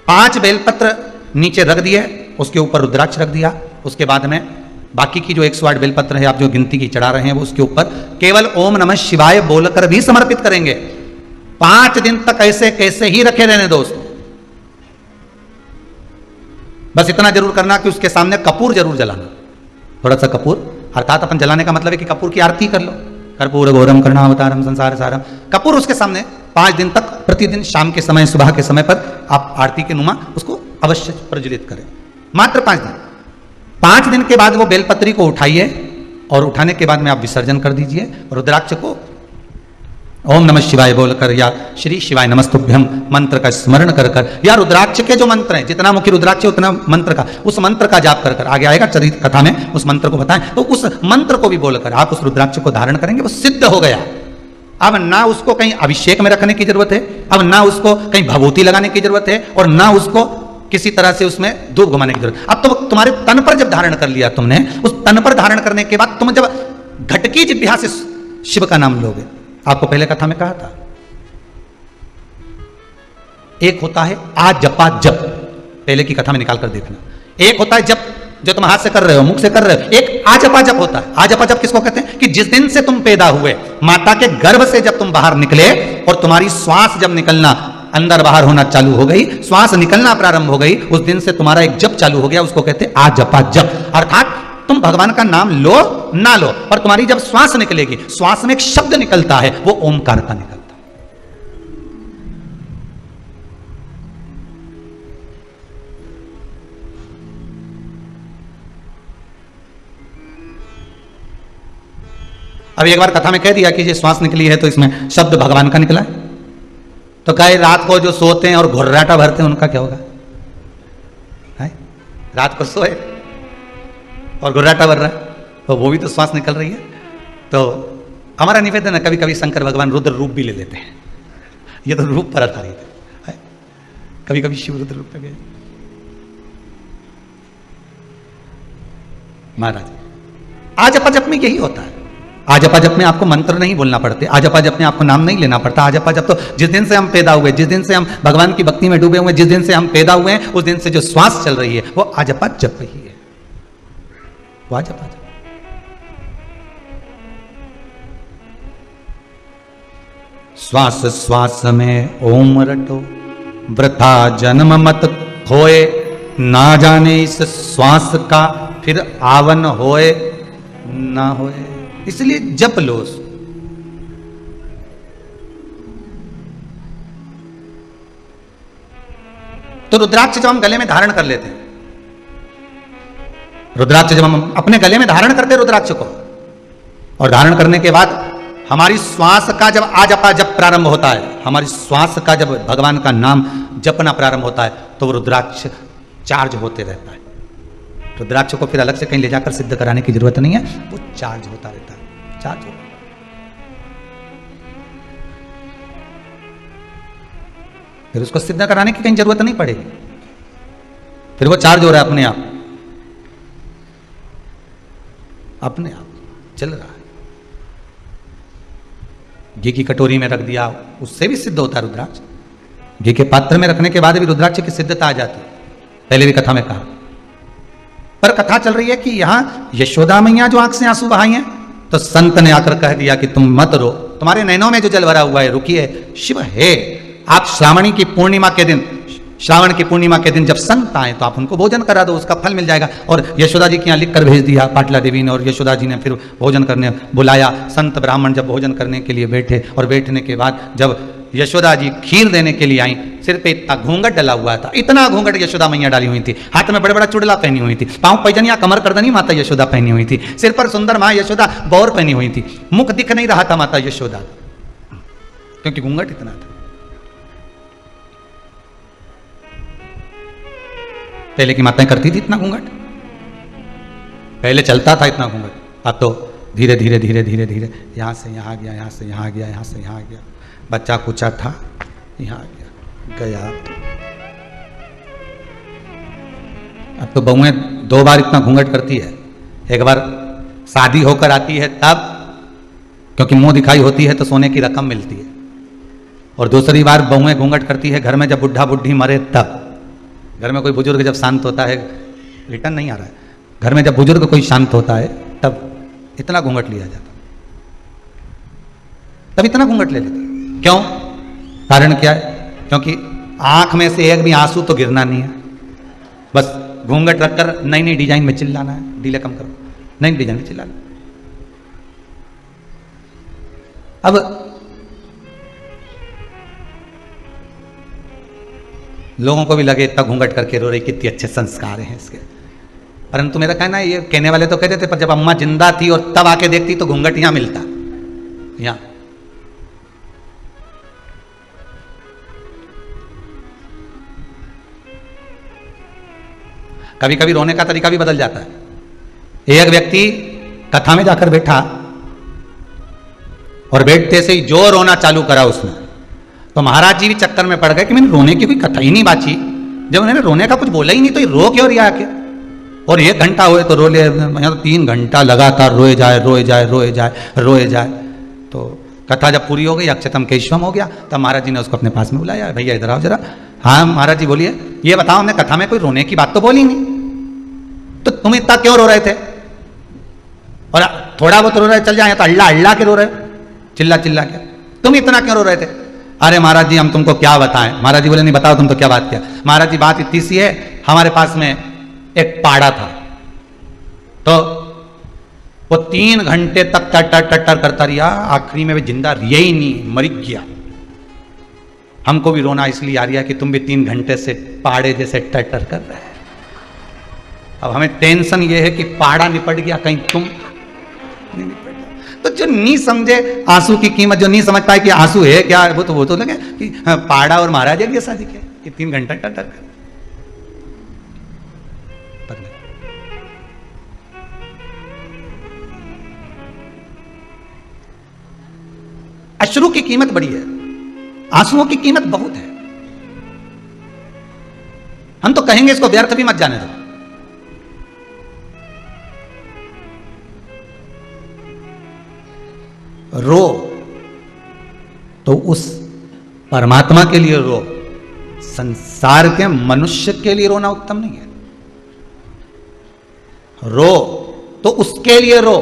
5 बेलपत्र नीचे रख दिए, उसके ऊपर रुद्राक्ष रख दिया, उसके बाद में बाकी की जो 108 बेलपत्र है आप जो गिनती की चढ़ा रहे हैं, वो उसके ऊपर केवल ओम नमः शिवाय बोलकर भी समर्पित करेंगे। 5 दिन तक ऐसे कैसे ही रखे रहने दो उसको। बस इतना जरूर करना कि उसके सामने कपूर जरूर जलाना, थोड़ा सा कपूर, अर्थात अपन जलाने का मतलब है कि कपूर की आरती कर लो, कर्पूर गौरम करुणावतारम संसार सारम, कपूर उसके सामने 5 दिन तक प्रतिदिन शाम के समय, सुबह के समय पर आप आरती के नुमा उसको अवश्य प्रज्वलित करें। मात्र 5 दिन। 5 दिन के बाद वो बेलपत्री को उठाइए, और उठाने के बाद में आप विसर्जन कर दीजिए। रुद्राक्ष को ओम नमः शिवाय बोलकर या श्री शिवाय नमस्तुभ्यम मंत्र का स्मरण कर कर, या रुद्राक्ष के जो मंत्र हैं, जितना मुखी रुद्राक्ष है उतना मंत्र का, उस मंत्र का जाप कर कर, आगे आएगा चरित कथा में उस मंत्र को बताएं, तो उस मंत्र को भी बोलकर आप उस रुद्राक्ष को धारण करेंगे, वो सिद्ध हो गया। अब ना उसको कहीं अभिषेक में रखने की जरूरत है, अब ना उसको कहीं भभूति लगाने की जरूरत है, और ना उसको किसी तरह से उसमें धूप घुमाने की जरूरत। अब तो तुम्हारे तन पर जब धारण कर लिया तुमने, उस तन पर धारण करने के बाद तुम जब घटकी जिह्वा से शिव का नाम लोगे, आपको पहले कथा में कहा था, एक होता है आ जपा जप, पहले की कथा में निकाल कर देखना। एक होता है जप जो तुम हाथ से कर रहे हो, मुख से कर रहे हो, एक आ जपा जप होता है। आ जपा जप किसको कहते हैं? कि जिस दिन से तुम पैदा हुए, माता के गर्भ से जब तुम बाहर निकले और तुम्हारी श्वास जब निकलना, अंदर बाहर होना चालू हो गई, श्वास निकलना प्रारंभ हो गई, उस दिन से तुम्हारा एक जप चालू हो गया, उसको कहते हैं आ जपा जप। अर्थात तुम भगवान का नाम लो ना लो, पर तुम्हारी जब श्वास निकलेगी, श्वास में एक शब्द निकलता है, वो ओमकार का निकलता है। अब एक बार कथा में कह दिया कि ये श्वास निकली है तो इसमें शब्द भगवान का निकला है, तो कहे रात को जो सोते हैं और घुर्राटा भरते हैं उनका क्या होगा? है? रात को सोए और घुर्राटा भर रहा है, तो वो भी तो श्वास निकल रही है। तो हमारा निवेदन है, कभी कभी शंकर भगवान रुद्र रूप भी ले लेते हैं, ये तो रूप पर आधारित है, कभी कभी शिव रुद्र रूप पे। महाराज आज अपजप में यही होता है। आजपा जप में आपको मंत्र नहीं बोलना पड़ते, आजपा जप में आपको नाम नहीं लेना पड़ता। आजपा जप तो जिस दिन से हम पैदा हुए, जिस दिन से हम भगवान की भक्ति में डूबे हुए, जिस दिन से हम पैदा हुए हैं, उस दिन से जो श्वास चल रही है वो आजपा जप ही है, वो आजपा जप। श्वास श्वास में ओम रटो, वृथा जन्म मत खोए, ना जाने इस श्वास का फिर आवन होए ना होए। इसलिए जप लो। तो रुद्राक्ष जब हम गले में धारण कर लेते हैं, रुद्राक्ष जब हम अपने गले में धारण करते हैं रुद्राक्ष को, और धारण करने के बाद हमारी श्वास का जब आजपा जप प्रारंभ होता है, हमारी श्वास का जब भगवान का नाम जपना प्रारंभ होता है, तो वो रुद्राक्ष चार्ज होते रहता है। रुद्राक्ष को फिर अलग से कहीं ले जाकर सिद्ध कराने की जरूरत नहीं है, वो चार्ज होता रहता है, चार्ज होता है। फिर उसको सिद्ध कराने की कहीं जरूरत नहीं पड़ेगी, फिर वो चार्ज हो रहा है अपने आप, अपने आप चल रहा है। घी की कटोरी में रख दिया, उससे भी सिद्ध होता है रुद्राक्ष। घी के पात्र में रखने के बाद भी रुद्राक्ष की सिद्धता आ जाती है, पहले भी कथा में कहा। पर कथा चल रही है कि यहां यशोदा मैया जो आंख से आंसू बहाई हैं, तो संत ने आकर कह दिया कि तुम मत रो, तुम्हारे नैनों में जो जल भरा हुआ है, रुकिए। शिव है, आप श्रावणी की पूर्णिमा के दिन, श्रावण की पूर्णिमा के दिन जब संत आए तो आप उनको भोजन करा दो, उसका फल मिल जाएगा। और यशोदा जी के यहाँ लिख कर भेज दिया पाटला देवी ने, और यशोदा जी ने फिर भोजन करने बुलाया। संत ब्राह्मण जब भोजन करने के लिए बैठे, और बैठने के बाद जब यशोदा जी खीर देने के लिए आई, सिर पे इतना घूंघट डला हुआ था, इतना घूंघट यशोदा मैया डाली हुई थी, हाथ में बड़ा बड़ा चुड़ला पहनी हुई थी, पांव पैजनिया कमर करदनी माता यशोदा पहनी हुई थी, सिर पर सुंदर मां यशोदा बौर पहनी हुई थी, मुख दिख नहीं रहा था माता यशोदा, क्योंकि घूंघट इतना था। पहले की माताएं करती थी इतना घूंघट, पहले चलता था इतना घूंघट, अब तो धीरे धीरे धीरे धीरे धीरे यहां से यहां गया, यहां से यहां गया, यहां से यहां गया, बच्चा कुचा था यहां गया। अब तो बहुएं 2 बार इतना घूंघट करती है, एक बार शादी होकर आती है तब, क्योंकि मुंह दिखाई होती है तो सोने की रकम मिलती है, और दूसरी बार बहुएं घूंघट करती है घर में जब बुढ़ा बुढ़ी मरे तब। घर में कोई बुजुर्ग जब शांत होता है, रिटर्न नहीं आ रहा है, घर में जब बुजुर्ग कोई शांत होता है तब इतना घूंघट लिया जाता, तब इतना घूंघट ले लेते। क्यों? कारण क्या है? क्योंकि आंख में से एक भी आंसू तो गिरना नहीं है, बस घूंघट रखकर नई नई डिजाइन में चिल्लाना है, डीले कम करो, नई डिजाइन में चिल्लाना। अब लोगों को भी लगे इतना घूंघट करके रो रही, कितने अच्छे संस्कार हैं इसके, परंतु मेरा कहना है, ये कहने वाले तो कहते थे, पर जब अम्मा जिंदा थी और तब आके देखती तो घूंघट यहां मिलता, यहां। कभी कभी रोने का तरीका भी बदल जाता है। एक व्यक्ति कथा में जाकर बैठा, और बैठते से ही जो रोना चालू करा उसने, तो महाराज जी भी चक्कर में पड़ गए कि मैंने रोने की कोई कथा ही नहीं बाची, जब उन्होंने रोने का कुछ बोला ही नहीं तो ये रो क्यों रिया के। और 1 घंटा हुए तो रो ले, यहाँ तो 3 घंटा लगातार रोए जाए रोए जाए रोए जाए रोए जाए। तो कथा जब पूरी हो गई, अक्षतम केशवम हो गया, तब महाराज जी ने उसको अपने पास में बुलाया, भैया इधर आओ जरा। हाँ महाराज जी बोलिए, ये बताओ, हमने कथा में कोई रोने की बात तो बोली नहीं, तो तुम इतना क्यों रो रहे थे? और थोड़ा बहुत रो रहे चल जाए, तो अल्लाह अल्लाह के रो रहे, चिल्ला चिल्ला के, तुम इतना क्यों रो रहे थे? अरे महाराज जी हम तुमको क्या बताएं। महाराज जी बोले नहीं बताओ तुम तो क्या बात किया। महाराज जी बात इतनी सी है, हमारे पास में एक पाड़ा था, तो वो 3 घंटे तक टटर टटर करता रहा, आखिरी में भी जिंदा रिया ही नहीं, मर गया। हमको भी रोना इसलिए आ रहा कि तुम भी 3 घंटे से पाड़े जैसे टटर कर रहे हैं। अब हमें टेंशन ये है कि पाड़ा निपट गया, कहीं तुम नहीं निपट। तो जो नहीं समझे आंसू की कीमत, जो नहीं समझ पाए कि आंसू है क्या, वो तो लगे कि पाड़ा और महाराज की शादी क्या कि 3 घंटा टटर कर। अश्रु की कीमत बड़ी है, आंसुओं की कीमत बहुत है। हम तो कहेंगे इसको व्यर्थ भी मत जाने दो। रो तो उस परमात्मा के लिए रो, संसार के मनुष्य के लिए रोना उत्तम नहीं है। रो तो उसके लिए रो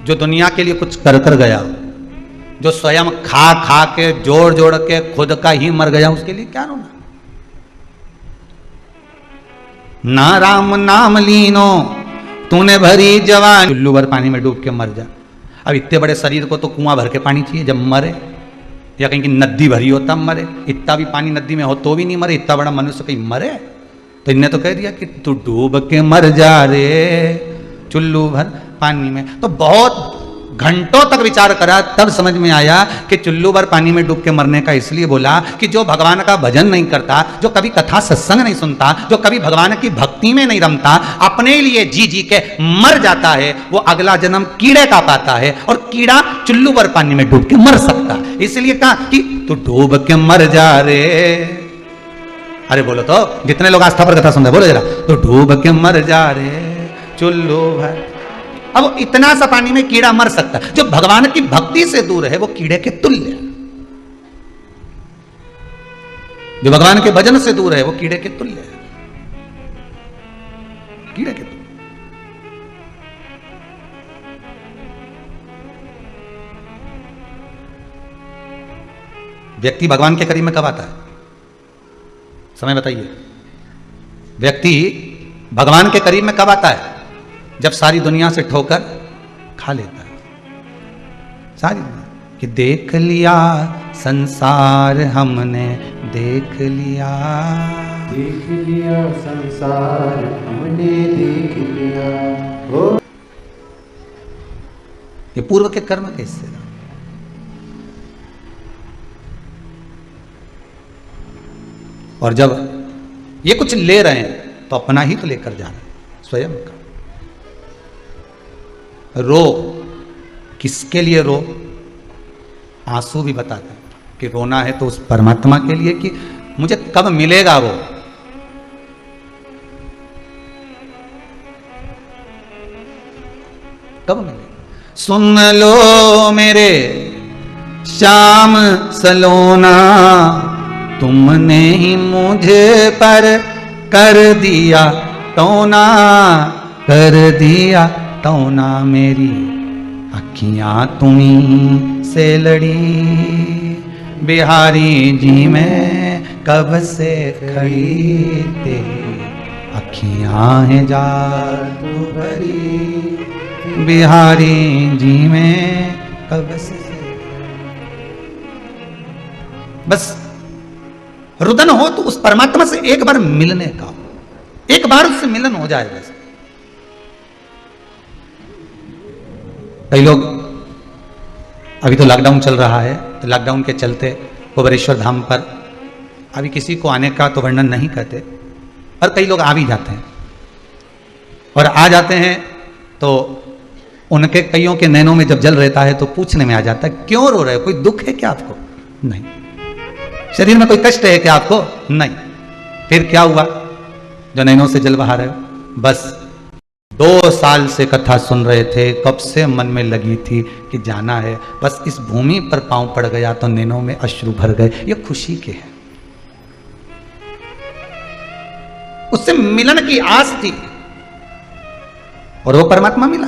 जो दुनिया के लिए कुछ कर कर गया, जो स्वयं खा खा के जोड़ जोड़ के खुद का ही मर गया, उसके लिए क्या रोना। ना राम नाम लीनो तूने भरी जवान, चुल्लू भर पानी में डूब के मर जा। अब इतने बड़े शरीर को तो कुआं भर के पानी चाहिए जब मरे, या कहीं की नदी भरी हो तब मरे। इतना भी पानी नदी में हो तो भी नहीं मरे, इतना बड़ा मनुष्य कहीं मरे। तो इनने तो कह दिया कि तू डूब के मर जा रे चुल्लू भर पानी में। तो बहुत घंटों तक विचार करा, तब समझ में आया कि चुल्लू भर पानी में डूब के मरने का इसलिए बोला कि जो भगवान का भजन नहीं करता, जो कभी कथा सत्संग नहीं सुनता, जो कभी भगवान की भक्ति में नहीं रमता, अपने लिए जी जी के मर जाता है, वो अगला जन्म कीड़े का पाता है, और कीड़ा चुल्लू भर पानी में डूब के मर सकता है। इसलिए कहा कि तू डूब के मर जा रे। अरे बोलो तो, जितने लोग आस्था पर कथा सुन रहे बोलो जरा, तो डूब के मर जा रे चुल्लू भर। अब इतना सा पानी में कीड़ा मर सकता है। जो भगवान की भक्ति से दूर है वो कीड़े के तुल्य है। जो भगवान के भजन से दूर है वो कीड़े के तुल्य है, कीड़े के तुल्य। व्यक्ति भगवान के करीब में कब आता है? समय बताइए। व्यक्ति भगवान के करीब में कब आता है? जब सारी दुनिया से ठोकर खा लेता है, सारी दुनिया कि देख लिया संसार हमने, देख लिया संसार हमने देख लिया। ये पूर्व के कर्म के हिस्से। और जब ये कुछ ले रहे हैं तो अपना ही तो लेकर जा रहे हैं, स्वयं का। रो किसके लिए रो? आंसू भी बताते हैं कि रोना है तो उस परमात्मा के लिए कि मुझे कब मिलेगा वो। कब मिलेगा? सुन लो मेरे श्याम सलोना, तुमने ही मुझे पर कर दिया टोना, कर दिया टोना। मेरी अखियां तुम्हीं से लड़ी, बिहारी जी मैं कब से खड़ी, तेरी अखियां हैं जादू भरी, बिहारी जी मैं कब से। बस रुदन हो तो उस परमात्मा से एक बार मिलने का, एक बार उससे मिलन हो जाए बस। कई लोग, अभी तो लॉकडाउन चल रहा है, तो लॉकडाउन के चलते कुबेरेश्वर धाम पर अभी किसी को आने का तो वर्णन नहीं करते, पर कई लोग आ भी जाते हैं। और आ जाते हैं तो उनके कईयों के नैनों में जब जल रहता है तो पूछने में आ जाता है, क्यों रो रहे हो? कोई दुख है क्या आपको? नहीं। शरीर में कोई कष्ट है क्या आपको? नहीं। फिर क्या हुआ जो नैनों से जल बहा रहे हो? बस 2 साल से कथा सुन रहे थे, कब से मन में लगी थी कि जाना है, बस इस भूमि पर पांव पड़ गया तो नैनों में अश्रु भर गए। ये खुशी के हैं, उससे मिलन की आस थी और वो परमात्मा मिला।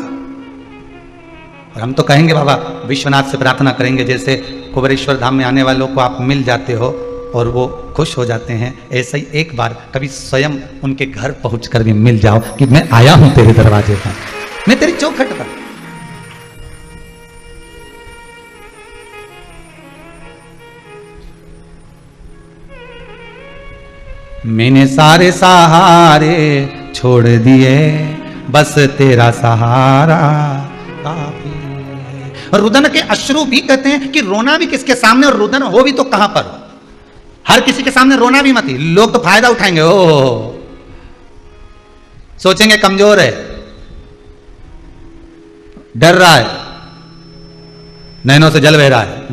और हम तो कहेंगे बाबा विश्वनाथ से प्रार्थना करेंगे, जैसे कुबेरेश्वर धाम में आने वालों को आप मिल जाते हो और वो खुश हो जाते हैं, ऐसे ही एक बार कभी स्वयं उनके घर पहुंचकर भी मिल जाओ कि मैं आया हूं तेरे दरवाजे पर, मैं तेरी चौखट पर। मैंने सारे सहारे छोड़ दिए, बस तेरा सहारा काफी है। रुदन के अश्रु भी कहते हैं कि रोना भी किसके सामने, और रुदन हो भी तो कहां पर? हर किसी के सामने रोना भी मत ही, लोग तो फायदा उठाएंगे। ओ सोचेंगे कमजोर है, डर रहा है, नैनों से जल बह रहा है।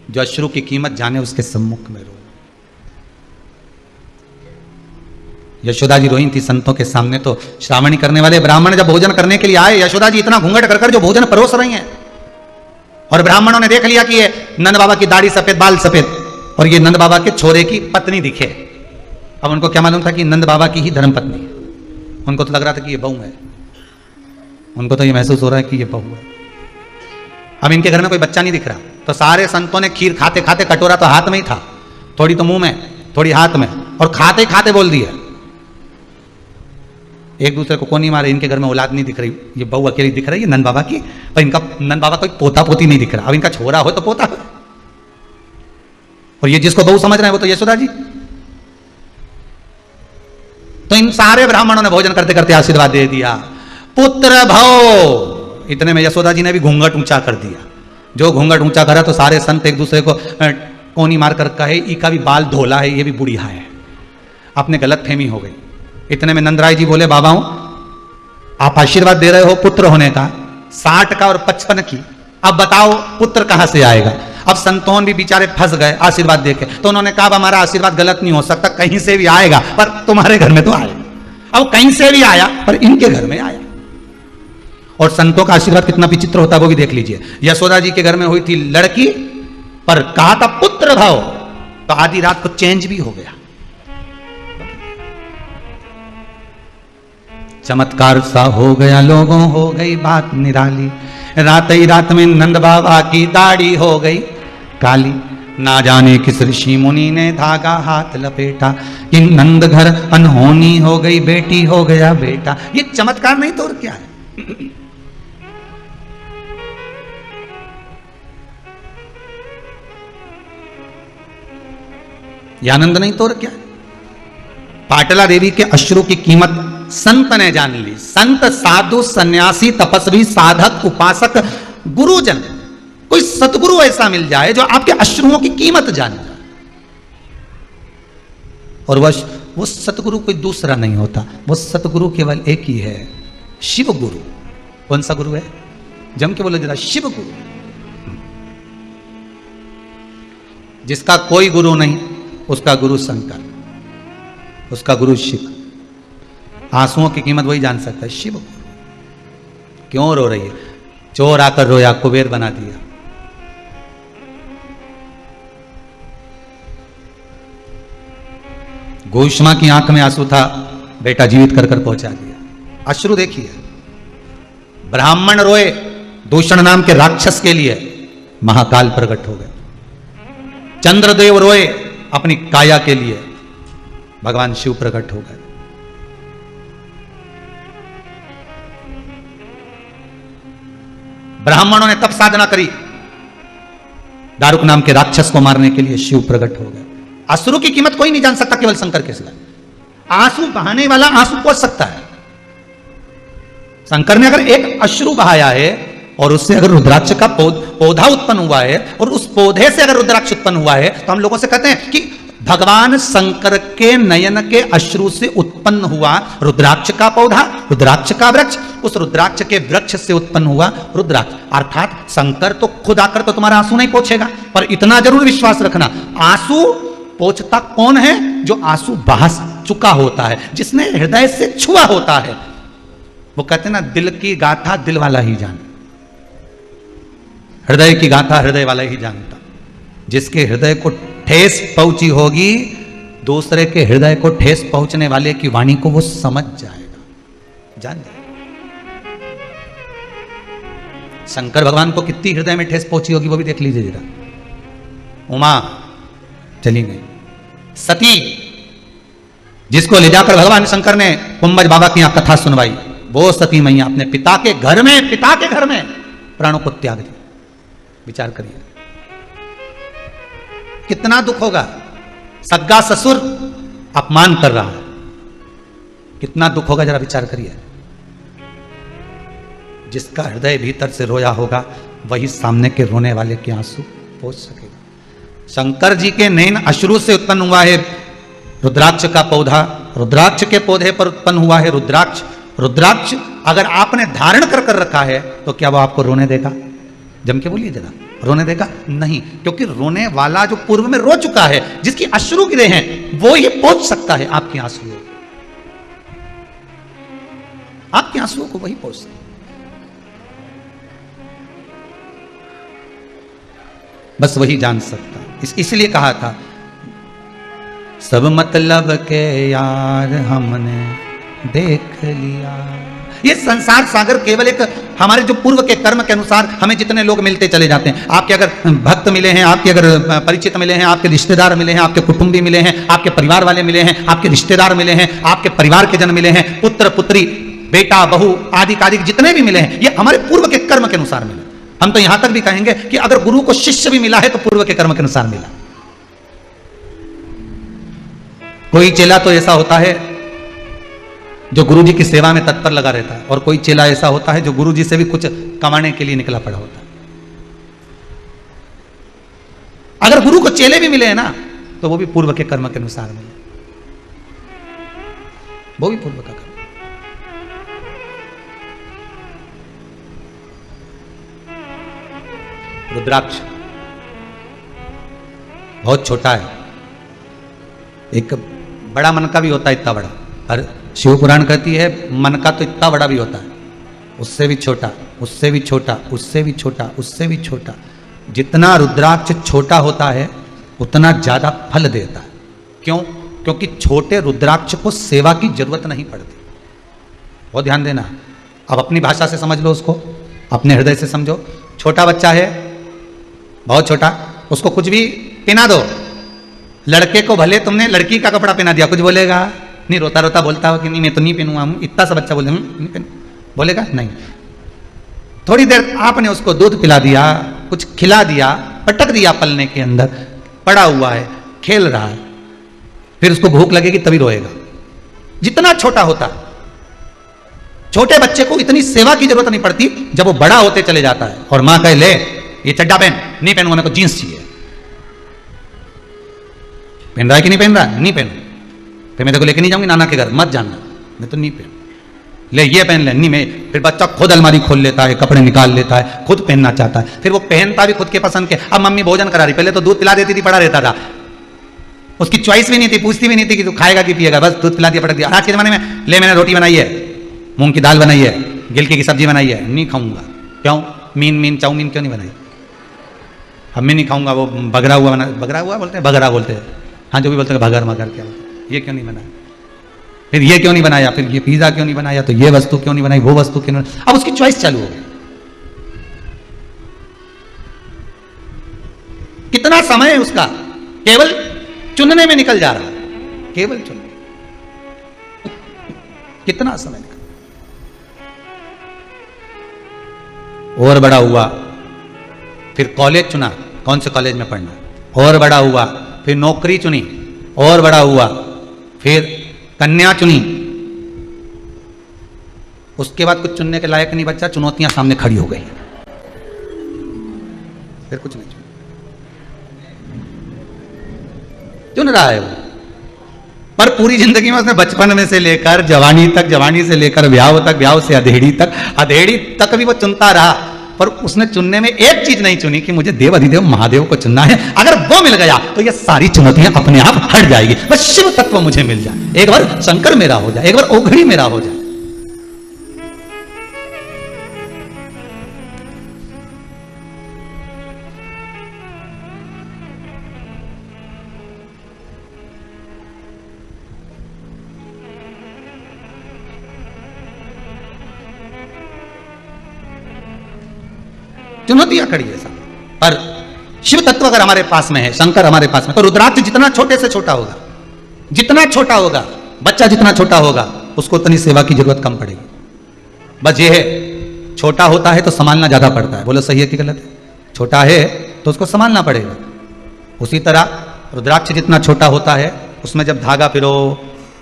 जो अश्रु की कीमत जाने उसके सम्मुख में रो। यशोदा जी रोई थी संतों के सामने, तो श्रावणी करने वाले ब्राह्मण जब भोजन करने के लिए आए, यशोदा जी इतना घूंघट कर जो भोजन परोस रही हैं, और ब्राह्मणों ने देख लिया कि ये नंद बाबा की दाढ़ी सफेद, बाल सफेद, और ये नंद बाबा के छोरे की पत्नी दिखे। अब उनको क्या मालूम था कि नंद बाबा की ही धर्म पत्नी है। उनको तो लग रहा था कि ये बहू है, उनको तो ये महसूस हो रहा है कि ये बहू है। अब इनके घर में कोई बच्चा नहीं दिख रहा, तो सारे संतों ने खीर खाते खाते, कटोरा तो हाथ में ही था, थोड़ी तो मुंह में, थोड़ी हाथ में, और खाते खाते बोल दिया, एक दूसरे को कौन नहीं मारे, इनके घर में औलाद नहीं दिख रही, ये बहू अकेली दिख रही है नंद बाबा की, पर इनका नंद बाबा कोई पोता पोती नहीं दिख रहा। अब इनका छोरा हो तो पोता हो, और ये जिसको बहू समझ रहे हैं वो तो यशोदा जी। तो इन सारे ब्राह्मणों ने भोजन करते करते आशीर्वाद दे दिया, पुत्र भव। इतने में यशोदा जी ने भी घूंघट ऊंचा कर दिया। जो घूंघट ऊंचा करा तो सारे संत एक दूसरे को कोनी मार कर कहे, ई का भी बाल धोला है, ये भी बुढ़िया है। आपने गलत फहमी हो गई। इतने में नंदराय जी बोले, बाबाओं आप आशीर्वाद दे रहे हो पुत्र होने का, 60 का और 55 की, अब बताओ पुत्र कहां से आएगा। अब संतों भी बेचारे फंस गए आशीर्वाद देके, तो उन्होंने कहा हमारा आशीर्वाद गलत नहीं हो सकता, कहीं से भी आएगा, पर तुम्हारे घर में तो आएगा। अब कहीं से भी आया, पर इनके घर में आया। और संतों का आशीर्वाद कितना विचित्र होता है वो भी देख लीजिए। यशोदा जी के घर में हुई थी लड़की, पर कहा था पुत्र भाव, तो आधी रात को चेंज भी हो गया। चमत्कार सा हो गया, लोगों हो गई बात निराली। रात ही रात में नंद बाबा की दाढ़ी हो गई काली। ना जाने किस ऋषि मुनि ने धागा हाथ लपेटा, कि नंद घर अनहोनी हो गई, बेटी हो गया बेटा। ये चमत्कार नहीं तो और क्या है। यह आनंद नहीं तो और क्या है। पाटला देवी के अश्रु की कीमत संत ने जान ली। संत, साधु, सन्यासी, तपस्वी, साधक, उपासक, गुरुजन, कोई सतगुरु ऐसा मिल जाए जो आपके अश्रुओं की कीमत जान जाए। और वो सतगुरु कोई दूसरा नहीं होता, वो सतगुरु केवल एक ही है, शिव गुरु। कौन सा गुरु है? जम के बोलो जरा, शिव गुरु। जिसका कोई गुरु नहीं, उसका गुरु शंकर, उसका गुरु शिव। आंसुओं की कीमत वही जान सकता है, शिव गुरु। क्यों रो रही है? चोर आकर रोया, कुबेर बना दिया। गोष्मा की आंख में आंसू था, बेटा जीवित कर पहुंचा दिया। अश्रु देखिए। ब्राह्मण रोए दूषण नाम के राक्षस के लिए, महाकाल प्रकट हो गए। चंद्रदेव रोए अपनी काया के लिए, भगवान शिव प्रकट हो गए। ब्राह्मणों ने तप साधना करी, दारुक नाम के राक्षस को मारने के लिए शिव प्रकट हो गए। अश्रु की कीमत कोई नहीं जान सकता, केवल शंकर के सिवा। आंसू बहाने वाला आंसू पहुंच सकता है। शंकर ने अगर एक अश्रु बहाया है और उससे अगर रुद्राक्ष का पौधा उत्पन्न हुआ है, और उस पौधे से अगर रुद्राक्ष उत्पन्न हुआ है, तो हम लोगों से कहते हैं कि भगवान शंकर के नयन के अश्रु से उत्पन्न हुआ रुद्राक्ष का पौधा, रुद्राक्ष का वृक्ष, उस रुद्राक्ष के वृक्ष से उत्पन्न हुआ रुद्राक्ष। अर्थात शंकर तो खुद आकर तो तुम्हारा आंसू नहीं पोंछेगा, पर इतना जरूर विश्वास रखना, आंसू पोंछता कौन है? जो आंसू बहा चुका होता है, जिसने हृदय से छुआ होता है। वो कहते हैं ना, दिल की गाथा दिल वाला ही जाने, हृदय की गाथा हृदय वाला ही जानता। जिसके हृदय को ठेस पहुंची होगी, दूसरे के हृदय को ठेस पहुंचने वाले की वाणी को वो समझ जाएगा, जान जाएगा। शंकर भगवान को कितनी हृदय में ठेस पहुंची होगी वो भी देख लीजिए जरा। उमा चली गई, सती जिसको ले जाकर भगवान शंकर ने कुंभज बाबा की यहां कथा सुनवाई, वो सती मैया अपने पिता के घर में प्राणों को त्याग दिया। विचार करिए कितना दुख होगा। सग्गा ससुर अपमान कर रहा है, कितना दुख होगा, जरा विचार करिए। जिसका हृदय भीतर से रोया होगा, वही सामने के रोने वाले के आंसू पोंछ सकेगा। शंकर जी के नैन अश्रु से उत्पन्न हुआ है रुद्राक्ष का पौधा, रुद्राक्ष के पौधे पर उत्पन्न हुआ है रुद्राक्ष। रुद्राक्ष अगर आपने धारण कर रखा है, तो क्या वो आपको रोने देगा? जम के बोलिए जरा, रोने देगा? नहीं, क्योंकि रोने वाला जो पूर्व में रो चुका है, जिसकी अश्रु गिरे हैं, वो ये पहुंच सकता है आपके आंसुओं, आपके आंसुओं को वही पहुंच सकता है। बस वही जान सकता है। इसलिए कहा था सब मतलब के यार हमने देख लिया। ये संसार सागर केवल एक हमारे जो पूर्व के कर्म के अनुसार हमें जितने लोग मिलते चले जाते हैं। आपके अगर भक्त मिले हैं, आपके अगर परिचित मिले हैं, आपके रिश्तेदार मिले हैं, आपके कुटुंबी मिले हैं, आपके परिवार वाले मिले हैं, आपके रिश्तेदार मिले हैं, आपके परिवार के जन मिले हैं, पुत्र पुत्री बेटा बहू आदि आदि जितने भी मिले हैं, ये हमारे पूर्व के कर्म के अनुसार मिले। हम तो यहां तक भी कहेंगे कि अगर गुरु को शिष्य भी मिला है तो पूर्व के कर्म के अनुसार मिला। कोई चेला तो ऐसा होता है जो गुरु जी की सेवा में तत्पर लगा रहता है, और कोई चेला ऐसा होता है जो गुरु जी से भी कुछ कमाने के लिए निकला पड़ा होता है। अगर गुरु को चेले भी मिले हैं ना तो वो भी पूर्व के कर्म के अनुसार मिले, वो भी पूर्व का कर्म। रुद्राक्ष बहुत छोटा है, एक बड़ा मन का भी होता है इतना बड़ा, और शिव पुराण कहती है मन का तो इतना बड़ा भी होता है, उससे भी छोटा, उससे भी छोटा, उससे भी छोटा, उससे भी छोटा। जितना रुद्राक्ष छोटा होता है उतना ज्यादा फल देता है। क्यों? क्योंकि छोटे रुद्राक्ष को सेवा की जरूरत नहीं पड़ती। बहुत ध्यान देना। अब अपनी भाषा से समझ लो उसको, अपने हृदय से समझो। छोटा बच्चा है, बहुत छोटा, उसको कुछ भी पहना दो। लड़के को भले तुमने लड़की का कपड़ा पहना दिया, कुछ बोलेगा नहीं? रोता रोता बोलता हो कि नहीं मैं तो नहीं पहनूंगा, इतना सा बच्चा बोले नहीं पहन, बोलेगा नहीं। थोड़ी देर आपने उसको दूध पिला दिया, कुछ खिला दिया, पटक दिया पलने के अंदर, पड़ा हुआ है, खेल रहा है, फिर उसको भूख लगेगी तभी रोएगा। जितना छोटा होता, छोटे बच्चे को इतनी सेवा की जरूरत नहीं पड़ती। जब वो बड़ा होते चले जाता है और मां कहे ले ये चड्डा पहन, नहीं पहनूंगा, मेरे को जींस चाहिए। पहन रहा है कि नहीं पहन रहा? नहीं पहनू, फिर मैं तेरे को लेके नहीं जाऊंगी नाना के घर, मत जाना, मैं तो नहीं पहन। ले ये पहन ले, नहीं मैं। फिर बच्चा खुद अलमारी खोल लेता है, कपड़े निकाल लेता है, खुद पहनना चाहता है, फिर वो पहनता भी खुद के पसंद के। अब मम्मी भोजन करा रही, पहले तो दूध पिला देती थी, पड़ा रहता था, उसकी चॉइस भी नहीं थी, पूछती भी नहीं थी कि तू खाएगा कि पिएगा, बस दूध पिला दिया, पटक दिया। आज के जमाने में ले मैंने रोटी बनाई है, मूंग की दाल बनाई है, गिलकी की सब्जी बनाई है, नहीं खाऊंगा। क्यों? मीन चाउमीन क्यों नहीं बनाई? अब मैं नहीं खाऊंगा, वो बगरा हुआ बना, बगरा हुआ बोलते हैं, बगरा बोलते हैं, हाँ जो भी बोलते हैं भगर मगर क्या बोलते हैं, ये क्यों नहीं बनाया, फिर ये क्यों नहीं बनाया, फिर ये पिज्जा क्यों नहीं बनाया, तो ये वस्तु क्यों नहीं बनाई, वो वस्तु क्यों नहीं। अब उसकी चॉइस चालू हो गई। कितना समय है उसका केवल चुनने में निकल जा रहा है, केवल चुनने, कितना समय निकल। और बड़ा हुआ, फिर कॉलेज चुना, कौन से कॉलेज में पढ़ना, और बड़ा हुआ, फिर नौकरी चुनी, और बड़ा हुआ, फिर कन्या चुनी। उसके बाद कुछ चुनने के लायक नहीं बच्चा, चुनौतियां सामने खड़ी हो गई, फिर कुछ नहीं चुन रहा है वो। पर पूरी जिंदगी में उसने बचपन में से लेकर जवानी तक, जवानी से लेकर ब्याह तक, ब्याह से अधेड़ी तक, अधेड़ी तक भी वो चुनता रहा, पर उसने चुनने में एक चीज नहीं चुनी कि मुझे देव अधिदेव महादेव को चुनना है। अगर वो मिल गया तो ये सारी चुनौतियां अपने आप हट जाएगी। बस शिव तत्व मुझे मिल जाए, एक बार शंकर मेरा हो जाए, एक बार ओघड़ी मेरा हो जाए। चुनौतियां खड़ी है सामने, पर शिव तत्व अगर हमारे पास में है, शंकर हमारे पास में, तो रुद्राक्ष जितना छोटे से छोटा होगा, जितना छोटा होगा, बच्चा जितना छोटा होगा, उसको उतनी सेवा की जरूरत कम पड़ेगी। बस ये है, छोटा होता है तो संभालना ज्यादा पड़ता है। बोलो सही है कि गलत है? छोटा है तो उसको संभालना पड़ेगा। उसी तरह रुद्राक्ष जितना छोटा होता है, उसमें जब धागा पिरो,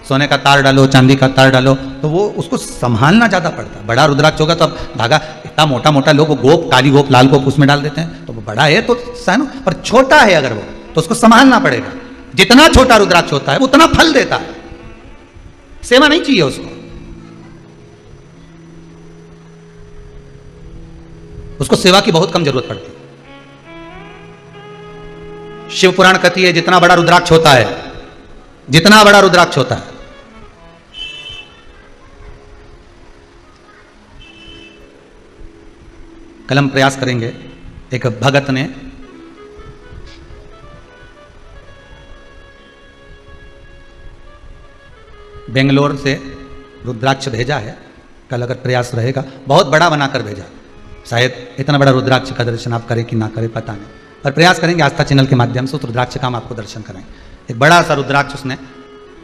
सोने का तार डालो, चांदी का तार डालो, तो वो उसको संभालना ज्यादा पड़ता है। बड़ा रुद्राक्ष होगा तो अब धागा इतना मोटा मोटा, लोग गोप, काली गोप, लाल गोप उसमें डाल देते हैं, तो वो बड़ा है तो सहनो, पर छोटा है अगर वो, तो उसको संभालना पड़ेगा। जितना छोटा रुद्राक्ष होता है उतना फल देता है, सेवा नहीं चाहिए उसको, उसको सेवा की बहुत कम जरूरत पड़ती है। शिव पुराण कहती है जितना बड़ा रुद्राक्ष होता है, जितना बड़ा रुद्राक्ष होता है, कल हम प्रयास करेंगे। एक भगत ने बेंगलोर से रुद्राक्ष भेजा है, कल अगर प्रयास रहेगा बहुत बड़ा बनाकर भेजा। शायद इतना बड़ा रुद्राक्ष का दर्शन आप करें कि ना करें पता नहीं, पर प्रयास करेंगे आस्था चैनल के माध्यम से उस रुद्राक्ष का हम आपको दर्शन कराएंगे। एक बड़ा सा रुद्राक्ष उसने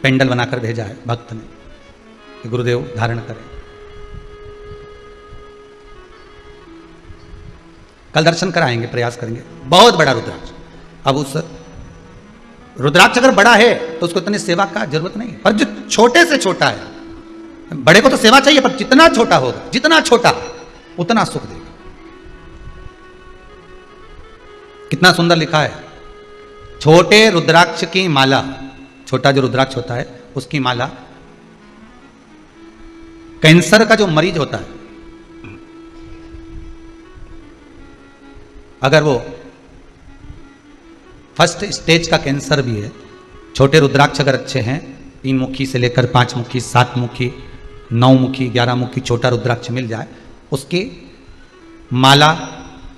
पेंडल बनाकर भेजा है भक्त ने कि गुरुदेव धारण करें। कल दर्शन कराएंगे, प्रयास करेंगे। बहुत बड़ा रुद्राक्ष। अब उस रुद्राक्ष अगर बड़ा है तो उसको इतनी सेवा का जरूरत नहीं है, पर जो छोटे से छोटा है, बड़े को तो सेवा चाहिए, पर जितना छोटा होगा, जितना छोटा उतना सुख देगा। कितना सुंदर लिखा है, छोटे रुद्राक्ष की माला, छोटा जो रुद्राक्ष होता है उसकी माला, कैंसर का जो मरीज होता है अगर वो फर्स्ट स्टेज का कैंसर भी है, छोटे रुद्राक्ष अगर अच्छे हैं, 3 मुखी से लेकर 5 मुखी, 7 मुखी, 9 मुखी, 11 मुखी छोटा रुद्राक्ष मिल जाए, उसकी माला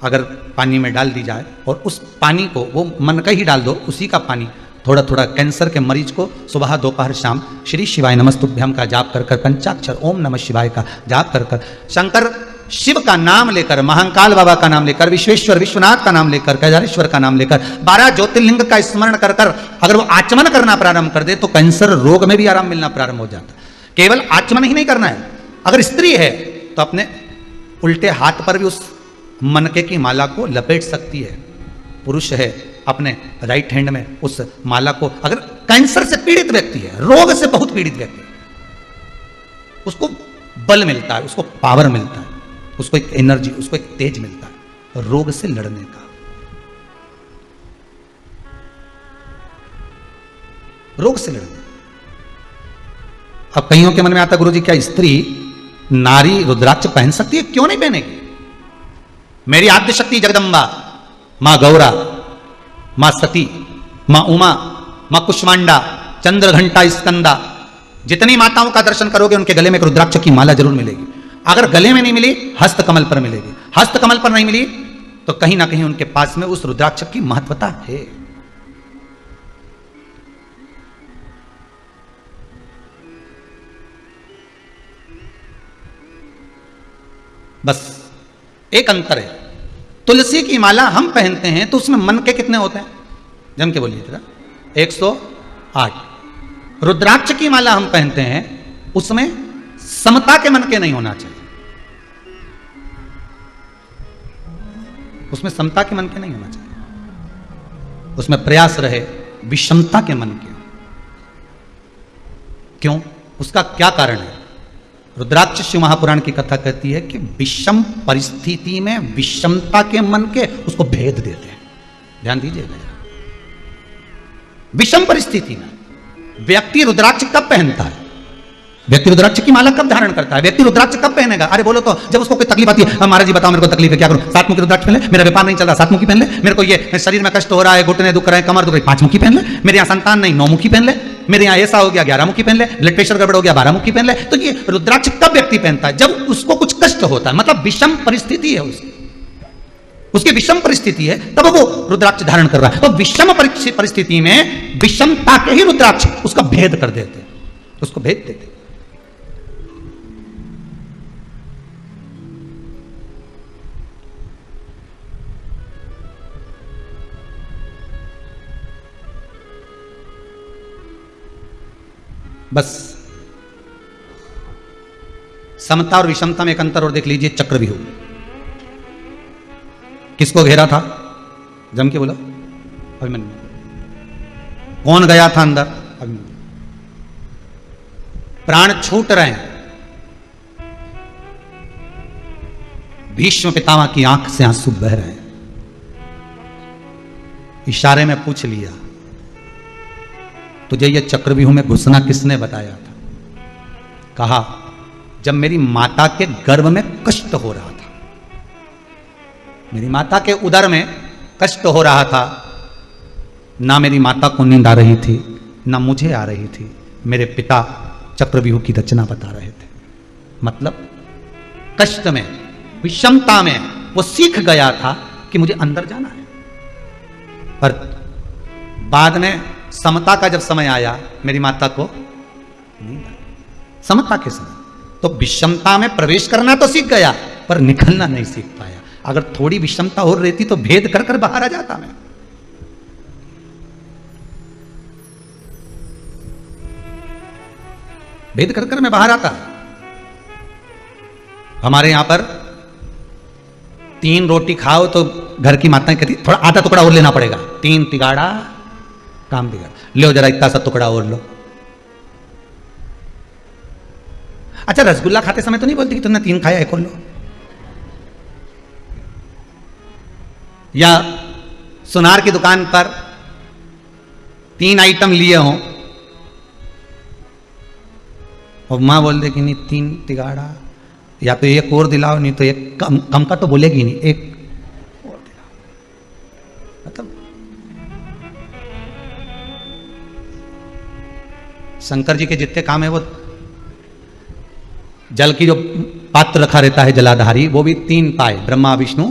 अगर पानी में डाल दी जाए और उस पानी को वो मन का ही डाल दो, उसी का पानी थोड़ा थोड़ा कैंसर के मरीज को सुबह दोपहर शाम श्री शिवाय नमस्तुभ्यम का जाप कर कर, पंचाक्षर ओम नमः शिवाय का जाप कर कर, शंकर शिव का नाम लेकर, महाकाल बाबा का नाम लेकर, विश्वेश्वर विश्वनाथ का नाम लेकर, केदारेश्वर का नाम लेकर, 12 ज्योतिर्लिंग का स्मरण कर कर अगर वो आचमन करना प्रारंभ कर दे तो कैंसर रोग में भी आराम मिलना प्रारंभ हो जाता। केवल आचमन ही नहीं करना है, अगर स्त्री है तो अपने उल्टे हाथ पर भी उस मनके की माला को लपेट सकती है। पुरुष है अपने राइट हैंड में उस माला को, अगर कैंसर से पीड़ित व्यक्ति है, रोग से बहुत पीड़ित व्यक्ति, उसको बल मिलता है, उसको पावर मिलता है, उसको एक एनर्जी, उसको एक तेज मिलता है रोग से लड़ने का। रोग से लड़ने। अब कईयों के मन में आता, गुरुजी क्या स्त्री नारी रुद्राक्ष पहन सकती है? क्यों नहीं पहनेगी? मेरी आद्य शक्ति जगदम्बा, मां गौरा, मां सती, मां उमा, मां कुष्मांडा, चंद्र घंटा स्कंदा, जितनी माताओं का दर्शन करोगे उनके गले में एक रुद्राक्ष की माला जरूर मिलेगी। अगर गले में नहीं मिली, हस्त कमल पर मिलेगी। हस्त कमल पर नहीं मिली तो कहीं ना कहीं उनके पास में उस रुद्राक्ष की महत्वता है। बस एक अंतर है, तुलसी की माला हम पहनते हैं तो उसमें मन के कितने होते हैं? जम के बोलिए जरा। 108। रुद्राक्ष की माला हम पहनते हैं उसमें समता के मन के नहीं होना चाहिए, उसमें समता के मन के नहीं होना चाहिए, उसमें प्रयास रहे विषमता के मन के। क्यों? उसका क्या कारण है? रुद्राक्ष शिव महापुराण की कथा कहती है कि विषम परिस्थिति में विषमता के मन के उसको भेद देते हैं। ध्यान दीजिएगा, विषम परिस्थिति में व्यक्ति रुद्राक्ष कब पहनता है? व्यक्ति रुद्राक्ष की माला कब धारण करता है? व्यक्ति रुद्राक्ष कब पहनेगा? अरे बोलो तो, जब उसको कोई तकलीफ आती है, महाराज जी बताओ मेरे को तकलीफ है, क्या करूं? 7 मुखी रुद्राक्ष पहन ले, मेरा व्यापार नहीं चल रहा, 7 मुखी पहन ले, मेरे को ये शरीर में कष्ट हो रहा है, घुटने दुख रहे हैं, कमर दुख रही है, 5 मुखी पहन ले, मेरे यहाँ संतान नहीं, 9 मुखी पहन ले, मेरे यहाँ ऐसा हो गया 11 मुखी पहन ले, ब्लड प्रेशर गड़बड़ हो गया 12 मुखी पहन ले। तो ये रुद्राक्ष कब व्यक्ति पहनता है? जब उसको कुछ कष्ट होता है, मतलब विषम परिस्थिति है उसकी विषम परिस्थिति है, तब वो रुद्राक्ष धारण कर रहा है। तो विषम परिस्थिति में विषमता के ही रुद्राक्ष उसका भेद कर देते, उसको भेद देते। बस समता और विषमता में एक अंतर और देख लीजिए। चक्रव्यूह किसको घेरा था? जम के बोला, अभिमन्यु। कौन गया था अंदर? अभिमन्यु। प्राण छूट रहे हैं, भीष्म पितामह की आंख से आंसू बह रहे हैं, इशारे में पूछ लिया, तुझे ये चक्रव्यूह में घुसना किसने बताया था? कहा, जब मेरी माता के गर्भ में कष्ट हो रहा था, मेरी माता के उदर में कष्ट हो रहा था, ना मेरी माता को नींद आ रही थी, ना मुझे आ रही थी, मेरे पिता चक्रव्यूह की रचना बता रहे थे। मतलब कष्ट में, विषमता में वो सीख गया था कि मुझे अंदर जाना है। पर बाद में समता का जब समय आया, मेरी माता को नींद आ गई। समता के समय। तो विषमता में प्रवेश करना तो सीख गया, पर निकलना नहीं सीख पाया। अगर थोड़ी विषमता और रहती तो भेद कर कर बाहर आ जाता मैं। भेद कर कर मैं बाहर आता। हमारे यहां पर 3 रोटी खाओ तो घर की माताएं कहती थोड़ा आधा टुकड़ा और लेना पड़ेगा, 3 तिगाड़ा काम बिगड़, लो जरा इतना सा टुकड़ा और लो। अच्छा, रसगुल्ला खाते समय तो नहीं बोलती कि तुमने 3 खाया, एक और लो। या सुनार की दुकान पर 3 आइटम लिए हों और मां बोल दे कि नहीं 3 तिगाड़ा, या तो एक और दिलाओ, नहीं तो एक कम का तो बोलेगी नहीं, एक और दिलाओ। मतलब शंकर जी के जितने काम है वो जल की जो पात्र रखा रहता है जलाधारी, वो भी 3 पाए, ब्रह्मा विष्णु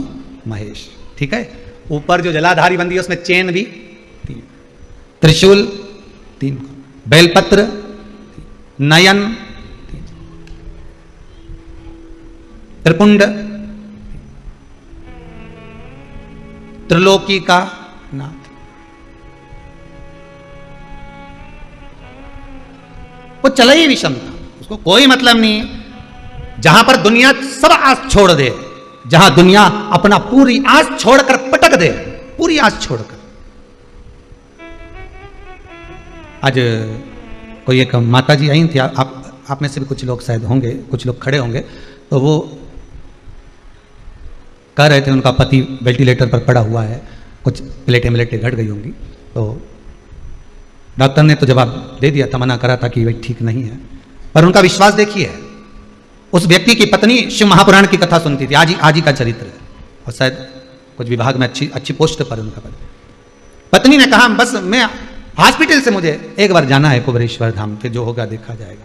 महेश, ठीक है। ऊपर जो जलाधारी बंदी है उसमें चेन भी 3, त्रिशूल 3, बेलपत्र, नयन, त्रिपुंड, त्रिलोकी का नाथ। वो चला ही विषमता, उसको कोई मतलब नहीं है। जहां पर दुनिया सब आस छोड़ दे, जहां दुनिया अपना पूरी आस छोड़कर पटक दे, पूरी आस छोड़कर। आज कोई एक माता जी आई थी, आप में से भी कुछ लोग शायद होंगे, कुछ लोग खड़े होंगे, तो वो कह रहे थे उनका पति वेंटिलेटर पर पड़ा हुआ है, कुछ प्लेटें घट गई होंगी। तो डॉक्टर ने तो जवाब दे दिया था, मना करा था कि भाई ठीक नहीं है, पर उनका विश्वास देखिए। उस व्यक्ति की पत्नी शिव महापुराण की कथा सुनती थी, आज ही का चरित्र है, और शायद कुछ विभाग में अच्छी पोस्ट पर उनका पति। पत्नी ने कहा बस मैं हॉस्पिटल से मुझे एक बार जाना है कुबेरेश्वर धाम, फिर जो होगा देखा जाएगा।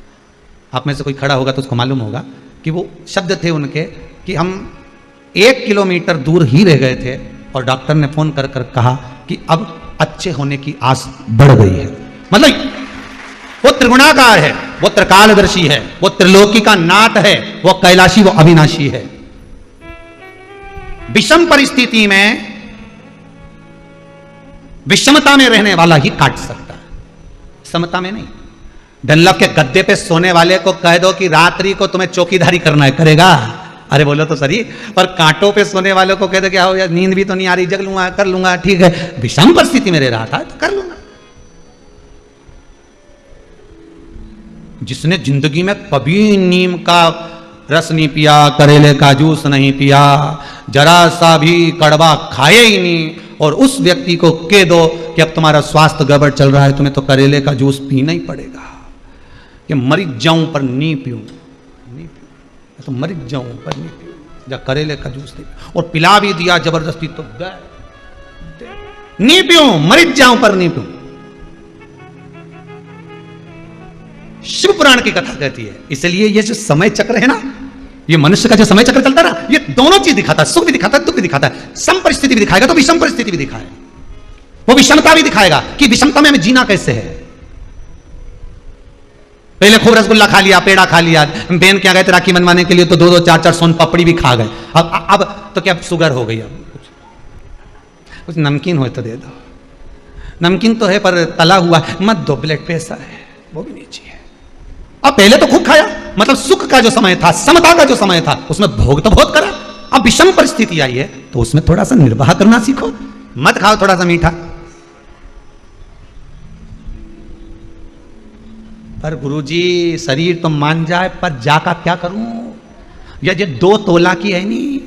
आप में से कोई खड़ा होगा तो उसको मालूम होगा कि वो शब्द थे उनके कि हम 1 किलोमीटर दूर ही रह गए थे और डॉक्टर ने फोन कर कर कहा कि अब अच्छे होने की आस बढ़ गई है। मतलब वो त्रिगुणाकार है, वो त्रिकालदर्शी है, वो त्रिलोकी का नाथ है, वो कैलाशी, वो अविनाशी है। विषम परिस्थिति में विषमता में रहने वाला ही काट सकता है, समता में नहीं। डनलप के गद्दे पे सोने वाले को कह दो कि रात्रि को तुम्हें चौकीदारी करना है, करेगा? अरे बोलो तो सही। पर कांटों पे सोने वालों को कह दो कि आओ यार नींद भी तो नहीं आ रही, जग लूंगा, कर लूंगा, ठीक है। विषम परिस्थिति में रह रहा था तो कर लूंगा। जिसने जिंदगी में कभी नीम का रस नहीं पिया, करेले का जूस नहीं पिया, जरा सा भी कड़वा खाए ही नहीं, और उस व्यक्ति को कह दो कि अब तुम्हारा स्वास्थ्य गड़बड़ चल रहा है, तुम्हें तो करेले का जूस पीना ही पड़ेगा, कि मर जाऊं पर नहीं पीऊं, तो मर जाऊं पर नहीं पीऊं, या करेले का जूस नहीं, और पिला भी दिया जबरदस्ती तो नहीं पीऊं, मर जाऊं पर नहीं पीऊं। शिव पुराण की कथा कहती है। इसलिए ये जो समय चक्र है ना, ये मनुष्य का जो समय चक्र चलता है ना, ये दोनों चीज दिखाता है, सुख भी दिखाता है, दुख भी दिखाता है। सम परिस्थिति भी दिखाएगा तो विषम परिस्थिति भी दिखाएगा, वो विषमता भी दिखाएगा कि विषमता में हमें जीना कैसे है। पहले खूब रसगुल्ला खा लिया, पेड़ा खा लिया, बहन क्या गए थे राखी मनवाने के लिए तो 2-2 4-4 सोन पापड़ी भी खा गए। अब तो क्या शुगर हो गई, अब कुछ नमकीन हो तो दे दो। नमकीन तो है पर तला हुआ मत दो, ब्लड प्रेशर है, वो भी नहीं चाहिए। अब पहले तो खूब खाया, मतलब सुख का जो समय था, समता का जो समय था, उसमें भोग तो बहुत करा। अब विषम परिस्थिति आई है तो उसमें थोड़ा सा निर्वाह करना सीखो, मत खाओ थोड़ा सा मीठा। पर गुरुजी शरीर तो मान जाए, पर जाका क्या करूं? या ये 2 तोला की है नहीं,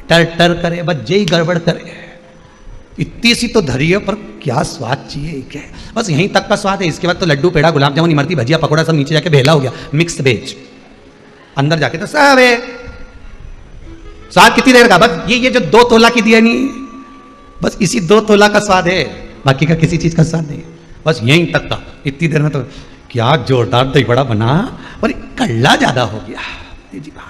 टर टर करे, बस यही गड़बड़ करे। इतनी सी तो धरी है, पर क्या स्वाद चाहिए, क्या बस यहीं तक का स्वाद है। इसके बाद तो लड्डू, पेड़ा, गुलाब जामुन, इमरती, भजिया, पकौड़ा सब नीचे जाके भेला हो गया, मिक्स वेज। अंदर जाके तो सब है स्वाद। कितनी देर का? बस ये जो 2 तोला की दिया नहीं, बस इसी 2 तोला का स्वाद है, बाकी का किसी चीज का स्वाद नहीं, बस यहीं तक का। इतनी देर में तो क्या जोरदार दही बड़ा बना, पर कल्ला ज्यादा हो गया जी बात।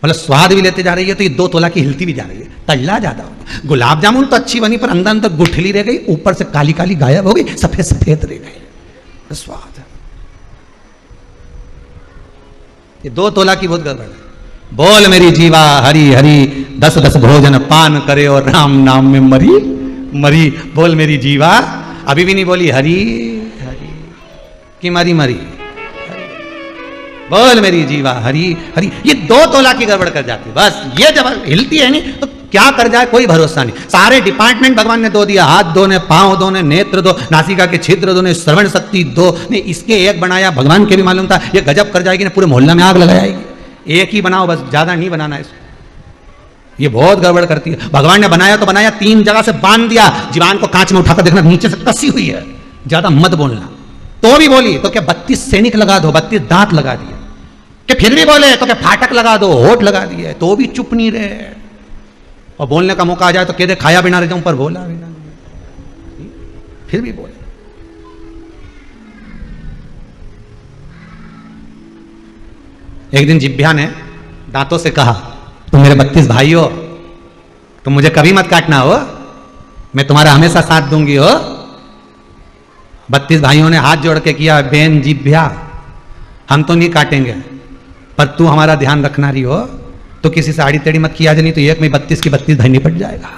मतलब स्वाद भी लेते जा रही है तो ये 2 तोला की हिलती भी जा रही है, तल्ला ज्यादा हो गया। गुलाब जामुन तो अच्छी बनी, पर अंदर अंदर गुठली रह गई, ऊपर से काली काली गायब हो गई, सफेद सफेद रह गई स्वाद। ये 2 तोला की बहुत गड़बड़ है। बोल मेरी जीवा हरी हरी, 10 भोजन पान करे और राम नाम में मरी मरी। बोल मेरी जीवा, अभी भी नहीं बोली हरी हरी कि मरी मरी। बोल मेरी जीवा हरी हरी, ये 2 तोला की गड़बड़ कर जाती है। बस ये जब हिलती है नहीं तो क्या कर जाए कोई भरोसा नहीं। सारे डिपार्टमेंट भगवान ने दो दिया, हाथ दो ने, पांव दो ने, नेत्र दो, नासिका के छिद्र दो ने, श्रवण शक्ति दो ने, इसके एक बनाया। भगवान के भी मालूम था ये गजब कर जाएगी ना, पूरे मोहल्ला में आग लगाएगी। एक ही बनाओ बस, ज्यादा नहीं बनाना इसको, ये बहुत गड़बड़ करती है। भगवान ने बनाया तो बनाया, 3 जगह से बांध दिया। जीवान को कांच में उठाकर देखना, नीचे से कसी हुई है, ज्यादा मत बोलना। तो भी बोली तो क्या 32 सैनिक लगा दो, 32 दांत लगा दिए। कि फिर भी बोले तो क्या फाटक लगा दो, होठ लगा दिए, तो भी चुप नहीं रहे। और बोलने का मौका आ जाए तो कह दे खाया बिना रह जाऊं, पर बोला बिना, फिर भी बोले। एक दिन जिभ्या ने दांतों से कहा, तुम मेरे 32 भाई हो, तुम मुझे कभी मत काटना हो, मैं तुम्हारा हमेशा साथ दूंगी हो। 32 भाइयों ने हाथ जोड़ के किया, बेन जिभ्या हम तो नहीं काटेंगे, पर तू हमारा ध्यान रखना रही हो, तो किसी से आड़ी टेढ़ी मत किया जाए, नहीं तो एक में 32 की 32 धनी पड़ जाएगा।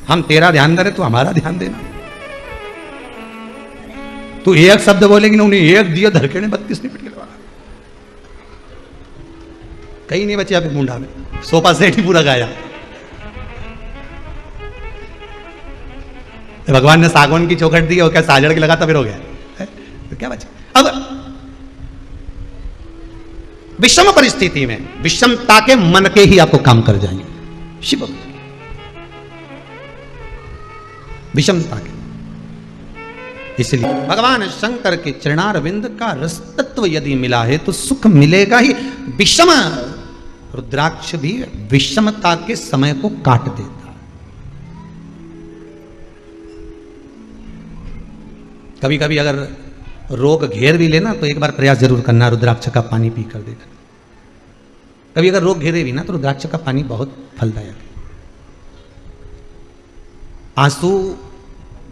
हम तेरा ध्यान दे रहे, तू हमारा ध्यान देना। तू एक शब्द बोलेगी ना, उन्हें एक दिया धड़के ने 32 नहीं पिट के लगा। कहीं नहीं बचे अभी मुंडा में, सोफा सेट ही पूरा गाया। भगवान ने सागौन की चौखट दी और क्या साजड़ के लगाता फिर हो गया, तो क्या बचा। अब विषम परिस्थिति में विषमता के मन के ही आपको काम कर जाएंगे, शिव विषमता के। इसलिए भगवान शंकर के चरणारविंद का रस तत्व यदि मिला है तो सुख मिलेगा ही। विषम रुद्राक्ष भी विषमता के समय को काट देता। कभी कभी अगर रोग घेर भी लेना तो एक बार प्रयास जरूर करना, रुद्राक्ष का पानी पी कर देखना। कभी अगर रोग घेरे भी ना तो रुद्राक्ष का पानी बहुत फलदायक है। आंसू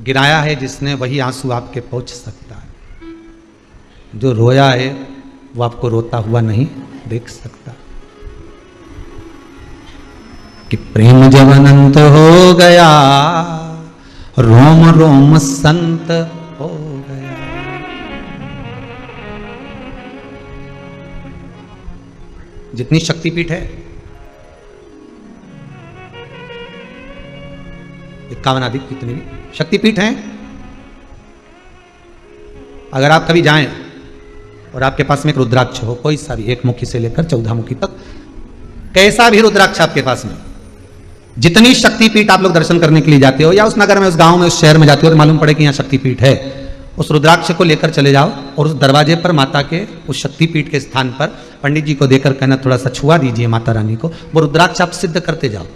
गिराया है जिसने, वही आंसू आपके पहुंच सकता है। जो रोया है वो आपको रोता हुआ नहीं देख सकता। कि प्रेम जब अनंत हो गया, रोम रोम संत हो गया। जितनी शक्तिपीठ है 51 आदि कितनी भी शक्तिपीठ हैं, अगर आप कभी जाएं और आपके पास में एक रुद्राक्ष हो, कोई सा भी, 1 मुखी से लेकर 14 मुखी तक, कैसा भी रुद्राक्ष आपके पास में, जितनी शक्तिपीठ आप लोग दर्शन करने के लिए जाते हो या उस नगर में, उस गांव में, उस शहर में जाते हो और मालूम पड़े कि यहाँ शक्तिपीठ है, उस रुद्राक्ष को लेकर चले जाओ और उस दरवाजे पर माता के उस शक्तिपीठ के स्थान पर पंडित जी को देकर कहना थोड़ा सा छुआ दीजिए माता रानी को। वो रुद्राक्ष आप सिद्ध करते जाओ,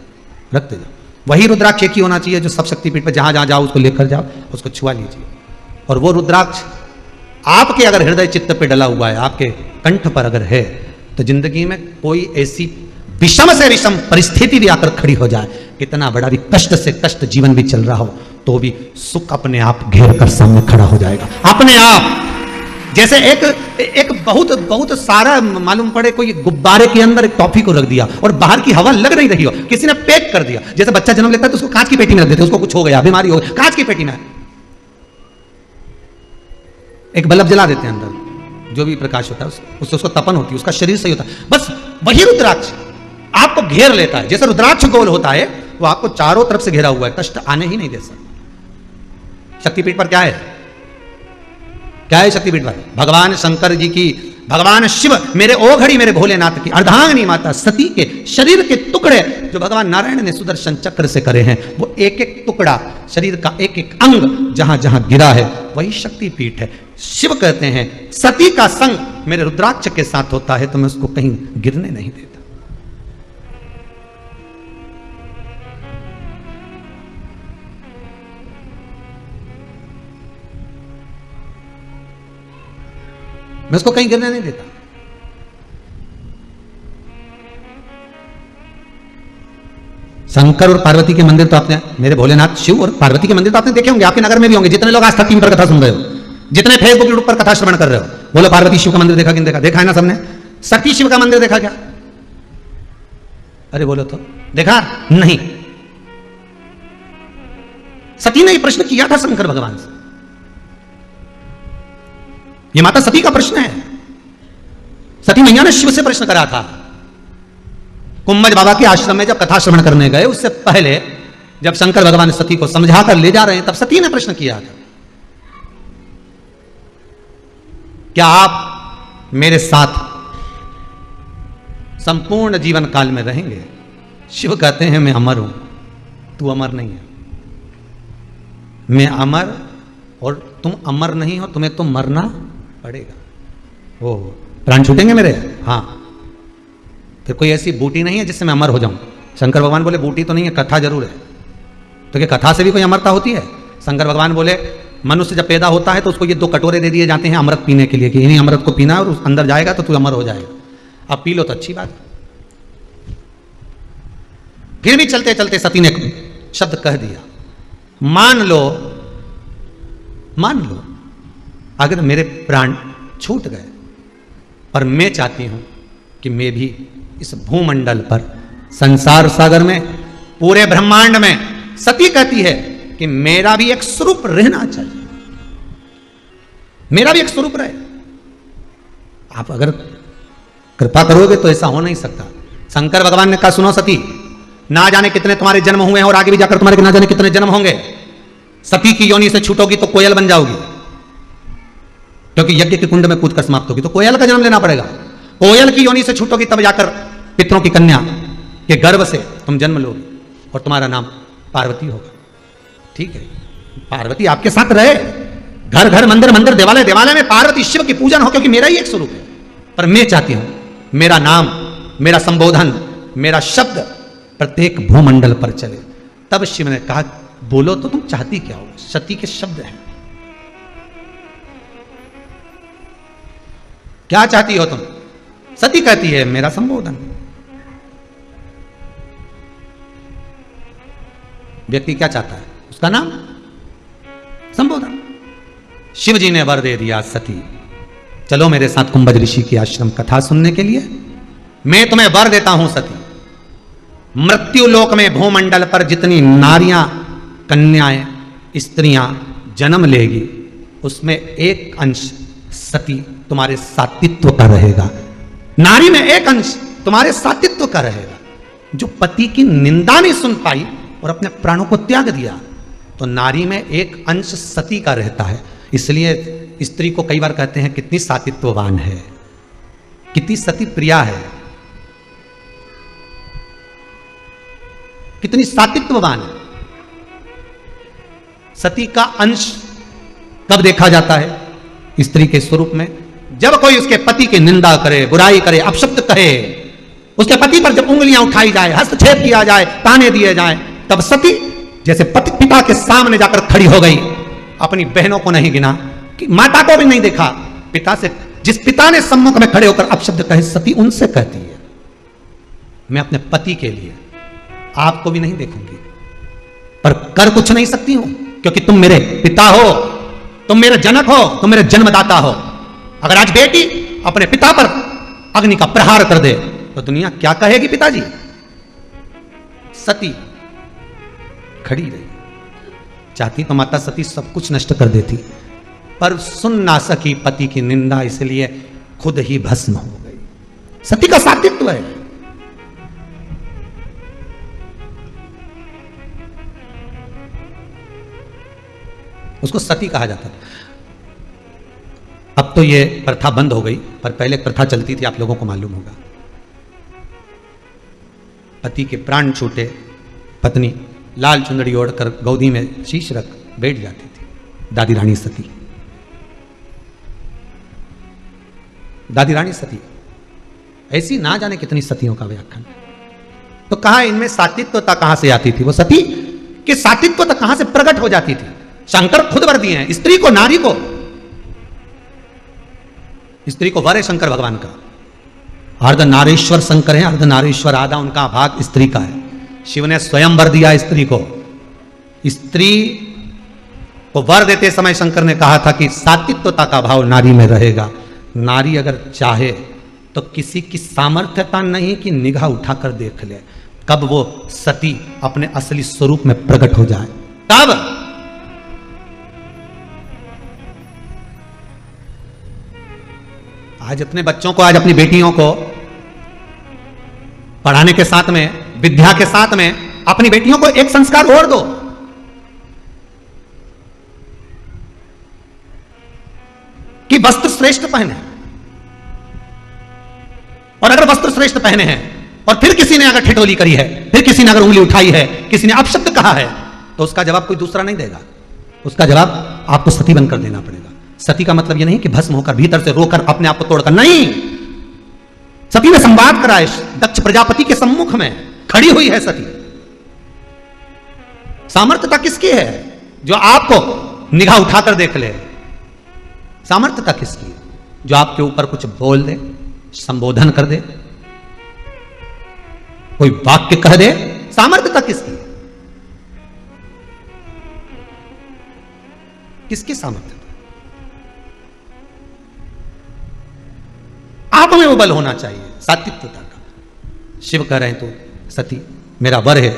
रखते जाओ। वही रुद्राक्ष एक ही होना चाहिए जो सब शक्तिपीठ पर जहां जहां जाओ उसको लेकर जाओ, उसको छुआ लीजिए। और वो रुद्राक्ष आपके अगर हृदय चित्त पे डला हुआ है, आपके कंठ पर अगर है, तो जिंदगी में कोई ऐसी विषम से विषम परिस्थिति भी आकर खड़ी हो जाए, कितना बड़ा भी कष्ट से कष्ट जीवन भी चल रहा हो, तो भी सुख अपने आप घेर कर सामने खड़ा हो जाएगा अपने आप। जैसे एक बहुत सारा मालूम पड़े कोई गुब्बारे के अंदर एक टॉफी को रख दिया और बाहर की हवा लग नहीं रही हो, किसी ने पैक कर दिया। जैसे बच्चा जन्म लेता है तो उसको कांच की पेटी में रख देते, उसको कुछ हो गया, बीमारी हो गई, कांच की पेटी में एक बल्ब जला देते हैं, अंदर जो भी प्रकाश होता है उससे उसको तपन होती है, उसका शरीर सही होता है। बस वही रुद्राक्ष आपको घेर लेता है। जैसे रुद्राक्ष गोल होता है वो आपको चारों तरफ से घेरा हुआ है, कष्ट आने ही नहीं दे सकता। शक्तिपीठ पर क्या है, क्या है शक्तिपीठ पर? भगवान शंकर जी की, भगवान शिव, मेरे ओघड़ी मेरे भोलेनाथ की अर्धांगिनी माता सती के शरीर के टुकड़े जो भगवान नारायण ने सुदर्शन चक्र से करे हैं, वो एक एक टुकड़ा शरीर का, एक एक अंग जहां जहां गिरा है वही शक्तिपीठ है। शिव कहते हैं सती का संग मेरे रुद्राक्ष के साथ होता है तो मैं उसको कहीं गिरने नहीं देता। मैं उसको कहीं गिरने नहीं देता। शंकर और पार्वती के मंदिर तो आपने, मेरे भोलेनाथ शिव और पार्वती के मंदिर तो आपने देखे होंगे, आपके नगर में भी होंगे। जितने लोग आस्था टीम पर कथा सुन रहे हो, जितने फेसबुक यूट्यूब पर कथा श्रवण कर रहे हो, बोलो पार्वती शिव का मंदिर देखा कि नहीं देखा? देखा है ना सबने। सती शिव का मंदिर देखा क्या? अरे बोलो तो, देखा? नहीं। सती ने यह प्रश्न किया था शंकर भगवान से। यह माता सती का प्रश्न है। सती मैया ने शिव से प्रश्न करा था। कुंभज बाबा के आश्रम में जब कथा श्रवण करने गए, उससे पहले जब शंकर भगवान सती को समझा कर ले जा रहे हैं, तब सती ने प्रश्न किया था, क्या आप मेरे साथ संपूर्ण जीवन काल में रहेंगे? शिव कहते हैं मैं अमर हूं, तू अमर नहीं है। मैं अमर और तुम अमर नहीं हो, तुम्हें तो मरना पड़ेगा। ओ प्राण छूटेंगे मेरे? हाँ। फिर कोई ऐसी बूटी नहीं है जिससे मैं अमर हो जाऊं? शंकर भगवान बोले बूटी तो नहीं है, कथा जरूर है। तो क्या कथा से भी कोई अमरता होती है? शंकर भगवान बोले मनुष्य जब पैदा होता है तो उसको ये 2 कटोरे दे दिए जाते हैं अमृत पीने के लिए कि इन्हीं अमृत को पीना और उस अंदर जाएगा तो तू अमर हो जाएगा। अब पी लो तो अच्छी बात। फिर भी चलते चलते सती ने शब्द कह दिया, मान लो अगर मेरे प्राण छूट गए, पर मैं चाहती हूं कि मैं भी इस भूमंडल पर, संसार सागर में, पूरे ब्रह्मांड में, सती कहती है कि मेरा भी एक स्वरूप रहना चाहिए, मेरा भी एक स्वरूप रहे। आप अगर कृपा करोगे तो ऐसा हो नहीं सकता। शंकर भगवान ने कहा सुनो सती, ना जाने कितने तुम्हारे जन्म हुए हैं और आगे भी जाकर तुम्हारे ना जाने कितने जन्म होंगे। सती की योनि से छूटोगी तो कोयल बन जाओगी, क्योंकि यज्ञ के कुंड में कूद कर समाप्त होगी तो कोयल का जन्म लेना पड़ेगा। कोयल की योनि से छूटोगी तब जाकर पितरों की कन्या के गर्भ से तुम जन्म लोगे और तुम्हारा नाम पार्वती होगा। ठीक है, पार्वती आपके साथ रहे, घर घर मंदिर मंदिर देवालय देवालय में पार्वती शिव की पूजन हो, क्योंकि मेरा ही एक स्वरूप है। पर मैं चाहती हूं मेरा नाम, मेरा संबोधन, मेरा शब्द प्रत्येक भूमंडल पर चले। तब शिव ने कहा बोलो तो तुम चाहती क्या हो? सती के शब्द हैं, क्या चाहती हो तुम? सती कहती है मेरा संबोधन। व्यक्ति क्या चाहता है? उसका नाम, संबोधन। शिव जी ने वर दे दिया, सती चलो मेरे साथ कुंभज ऋषि की आश्रम कथा सुनने के लिए। मैं तुम्हें वर देता हूं सती, मृत्यु लोक में भूमंडल पर जितनी नारियां, कन्याएं, स्त्रियां जन्म लेगी, उसमें एक अंश सती तुम्हारे सातित्व का रहेगा। नारी में एक अंश तुम्हारे सातित्व का रहेगा। जो पति की निंदा नहीं सुन पाई और अपने प्राणों को त्याग दिया, तो नारी में एक अंश सती का रहता है। इसलिए स्त्री को कई बार कहते हैं कितनी सातित्ववान है, कितनी सती प्रिया है, कितनी सातित्ववान है। सती का अंश कब देखा जाता है? स्त्री के स्वरूप में। जब कोई उसके पति की निंदा करे, बुराई करे, अपशब्द कहे, उसके पति पर जब उंगलियां उठाई जाए, हस्तक्षेप किया जाए, ताने दिए जाए, तब सती जैसे पति पिता के सामने जाकर खड़ी हो गई। अपनी बहनों को नहीं गिना, कि माता को भी नहीं देखा, पिता से, जिस पिता ने सम्मुख में खड़े होकर अपशब्द कहे, सती उनसे कहती है मैं अपने पति के लिए आपको भी नहीं देखूंगी, पर कर कुछ नहीं सकती हूं, क्योंकि तुम मेरे पिता हो, तुम मेरे जनक हो, तुम मेरे जन्मदाता हो। अगर आज बेटी अपने पिता पर अग्नि का प्रहार कर दे तो दुनिया क्या कहेगी पिताजी? सती खड़ी रही। चाहती तो माता सती सब कुछ नष्ट कर देती, पर सुन ना सकी पति की निंदा, इसलिए खुद ही भस्म हो गई। सती का सातित्व है। उसको सती कहा जाता था। अब तो ये प्रथा बंद हो गई, पर पहले प्रथा चलती थी, आप लोगों को मालूम होगा। पति के प्राण छूटे, पत्नी लाल चुंदड़ी ओढ़कर गोदी में शीश रख बैठ जाती थी, दादी रानी सती। दादी रानी सती ऐसी ना जाने कितनी सतियों का व्याख्यान। तो कहा इनमें सातित्वता कहां से आती थी? वो सती कि सातित्वता कहां से प्रकट हो जाती थी? शंकर खुद वर दिए हैं स्त्री को, नारी को। स्त्री को वर है शंकर भगवान का। अर्ध नारेश्वर शंकर है, अर्ध नारेश्वर, आधा उनका भाग स्त्री का है। शिव ने स्वयं वर दिया स्त्री को। स्त्री को वर देते समय शंकर ने कहा था कि सातित्वता का भाव नारी में रहेगा। नारी अगर चाहे तो किसी की सामर्थ्यता नहीं कि निगाह उठाकर देख ले कब वो सती अपने असली स्वरूप में प्रकट हो जाए। तब आज अपने बच्चों को, आज अपनी बेटियों को पढ़ाने के साथ में, विद्या के साथ में अपनी बेटियों को एक संस्कार और दो कि वस्त्र श्रेष्ठ पहने। और अगर वस्त्र श्रेष्ठ पहने हैं और फिर किसी ने अगर ठिठोली करी है, फिर किसी ने अगर उंगली उठाई है, किसी ने अपशब्द कहा है, तो उसका जवाब कोई दूसरा नहीं देगा। उसका जवाब आपको सती बनकर देना पड़ेगा। सती का मतलब यह नहीं कि भस्म होकर, भीतर से रोकर, अपने आप को तोड़कर, नहीं। सती ने संवाद कराए, दक्ष प्रजापति के सम्मुख में खड़ी हुई है सती। सामर्थ्यता किसकी है? जो आपको निगाह उठाकर देख ले। सामर्थ्यता किसकी है? जो आपके ऊपर कुछ बोल दे, संबोधन कर दे, कोई वाक्य कह दे। सामर्थ्यता किसकी? किसकी सामर्थ्यता? आप में वो बल होना चाहिए, सात्विकता का। शिव कह रहे हैं तो सती मेरा वर है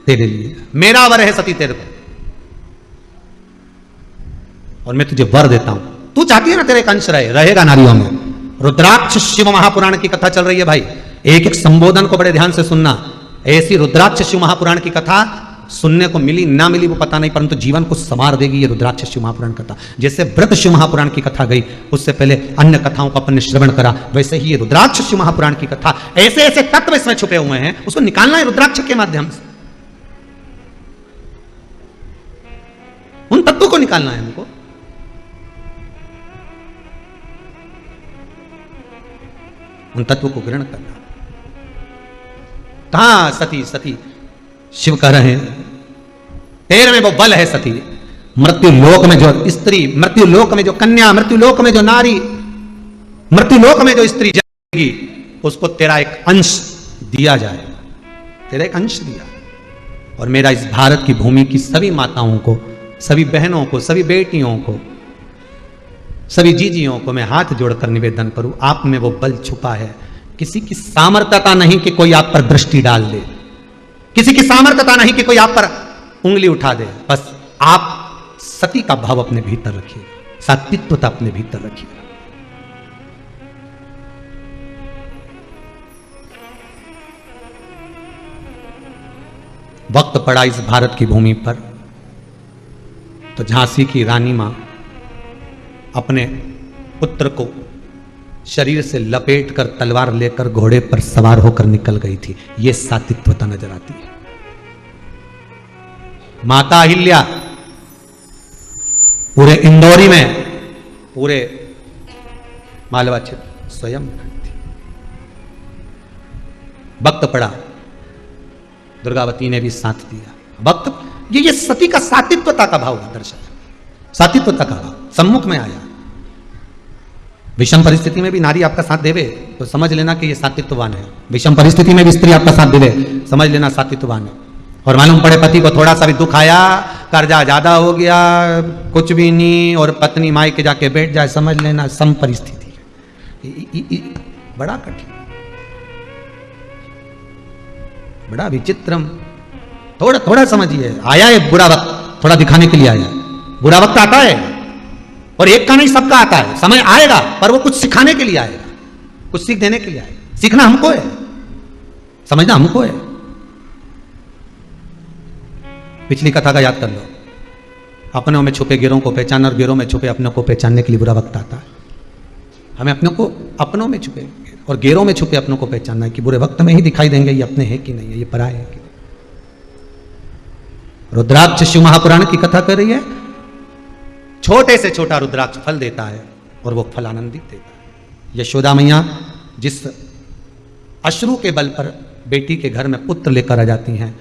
तेरे लिए, मेरा वर है सती तेरे को, और मैं तुझे वर देता हूं। तू चाहती है ना तेरे एक अंश रहेगा नारियों में। रुद्राक्ष शिव महापुराण की कथा चल रही है भाई। एक एक संबोधन को बड़े ध्यान से सुनना। ऐसी रुद्राक्ष शिव महापुराण की कथा सुनने को मिली ना मिली वो पता नहीं, परंतु जीवन को संवार देगी ये रुद्राक्ष शिव महापुराण कथा। जैसे व्रत शिव महापुराण की कथा गई, उससे पहले अन्य कथाओं का अपन ने श्रवण करा, वैसे ही ये रुद्राक्ष शिव महापुराण की कथा, ऐसे ऐसे तत्व इसमें छुपे हुए हैं, उसको निकालना है रुद्राक्ष के माध्यम से। उन तत्वों को निकालना है हमको। उन तत्वों को ग्रहण करना। कहां सती? सती शिव कह रहे हैं तेरे में वो बल है सती। मृत्यु लोक में जो स्त्री, मृत्यु लोक में जो कन्या, मृत्यु लोक में जो नारी, मृत्यु लोक में जो स्त्री जाएगी, उसको तेरा एक अंश दिया जाएगा, तेरा एक अंश दिया। और मेरा इस भारत की भूमि की सभी माताओं को, सभी बहनों को, सभी बेटियों को, सभी जीजियों को मैं हाथ जोड़कर निवेदन करूं, आप में वो बल छुपा है। किसी की सामर्थ्यता नहीं कि कोई आप पर दृष्टि डाल दे, किसी की सामर्थ्यता नहीं कि कोई आप पर उंगली उठा दे। बस आप सती का भाव अपने भीतर रखिए, सात्विकता अपने भीतर रखिए। वक्त पड़ा इस भारत की भूमि पर तो झांसी की रानी मां अपने पुत्र को शरीर से लपेट कर तलवार लेकर घोड़े पर सवार होकर निकल गई थी। यह सात्विकता नजर आती है। माता अहिल्या पूरे इंदौरी में, पूरे मालवा क्षेत्र स्वयं थी। वक्त पड़ा, दुर्गावती ने भी साथ दिया। वक्त ये सती का सात्विकता का भाव दर्शन, सात्विकता का भाव सम्मुख में आया। विषम परिस्थिति में भी नारी आपका साथ देवे तो समझ लेना कि ये सात्विकवान है। विषम परिस्थिति में भी स्त्री आपका साथ देवे, समझ लेना सात्विकवान है। और मालूम पड़े पति को थोड़ा सा भी दुख आया, कर्जा ज्यादा हो गया, कुछ भी नहीं, और पत्नी माई के जाके बैठ जाए, समझ लेना सम परिस्थिति है। बड़ा कठिन, बड़ा विचित्रम। थोड़ा थोड़ा समझिए, आया है बुरा वक्त, थोड़ा दिखाने के लिए आया। बुरा वक्त आता है और एक का नहीं सबका आता है। समय आएगा पर वो कुछ सिखाने के लिए आएगा, कुछ सीख देने के लिए आएगा। सीखना हमको है, समझना हमको है। पिछली कथा का याद कर लो। अपनों में छुपे गिरों को पहचानना और गिरों में छुपे अपनों को पहचानने के लिए बुरा वक्त आता है। हमें अपनों को, अपनों में छुपे और गिरों में छुपे अपनों को पहचानना है कि बुरे वक्त में ही दिखाई देंगे ये अपने हैं कि नहीं है, ये पराए हैं कि नहीं। रुद्राक्ष शिव महापुराण की कथा कर रही है। छोटे से छोटा रुद्राक्ष फल देता है और वो फल आनंदित देता है। यशोदा मैया जिस अश्रु के बल पर बेटी के घर में पुत्र लेकर आ जाती हैं,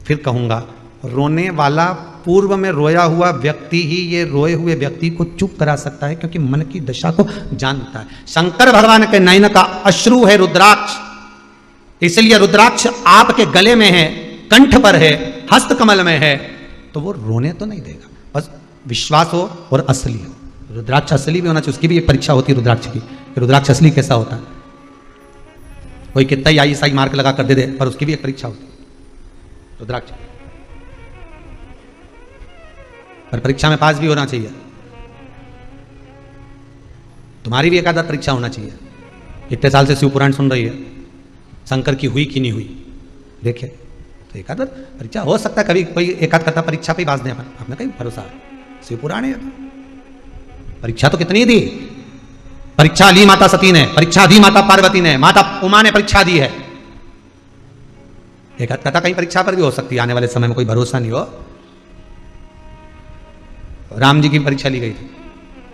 फिर कहूंगा रोने वाला पूर्व में रोया हुआ व्यक्ति ही ये रोए हुए व्यक्ति को चुप करा सकता है, क्योंकि मन की दशा को जानता है। शंकर भगवान के नयन का अश्रु है रुद्राक्ष, इसलिए रुद्राक्ष आपके गले में है, कंठ पर है, हस्त कमल में है, तो वो रोने तो नहीं देगा। बस विश्वास हो और असली हो। रुद्राक्ष असली भी होना चाहिए, उसकी भी एक परीक्षा होती है रुद्राक्ष की। रुद्राक्ष असली कैसा होता है? कोई कितना ही ISI मार्क लगा कर दे दे, पर उसकी भी एक परीक्षा होती है रुद्राक्ष, पर परीक्षा में पास भी होना चाहिए। तुम्हारी भी एक आधा परीक्षा होना चाहिए। इतने साल से शिव पुराण सुन रही है, शंकर की हुई कि नहीं हुई, देखिए तो एक आधा परीक्षा हो सकता है, कभी कोई एक आध कथा परीक्षा पे ही बाज दें अपन, आपने कहीं भरोसा है, शिव पुराण है। परीक्षा तो कितनी दी, परीक्षा ली माता सती ने, परीक्षा दी माता पार्वती ने, माता उमा ने परीक्षा दी है। एक आध कथा कहीं परीक्षा पर भी हो सकती है आने वाले समय में, कोई भरोसा नहीं हो। राम जी की परीक्षा ली गई थी,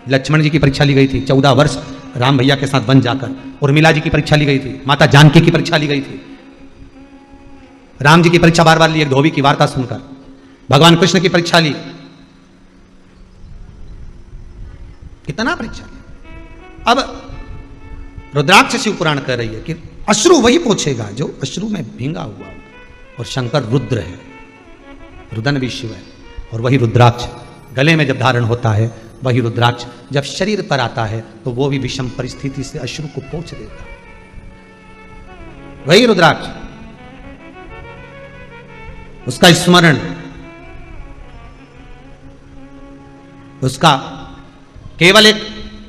लक्ष्मण जी की परीक्षा ली गई थी, 14 वर्ष राम भैया के साथ वन जाकर। उर्मिला जी की परीक्षा ली गई थी, माता जानकी की परीक्षा ली गई थी। राम जी की परीक्षा बार बार ली, एक धोबी की वार्ता सुनकर। भगवान कृष्ण की परीक्षा ली, कितना परीक्षा लिया। अब रुद्राक्ष शिव पुराण कह रही है कि अश्रु वही पोछेगा जो अश्रु में भींगा हुआ, और शंकर रुद्र है, रुदन भी शिव है, और वही रुद्राक्ष गले में जब धारण होता है, वही रुद्राक्ष जब शरीर पर आता है तो वो भी विषम परिस्थिति से अश्रु को पोंछ देगा। वही रुद्राक्ष, उसका स्मरण, उसका केवल एक,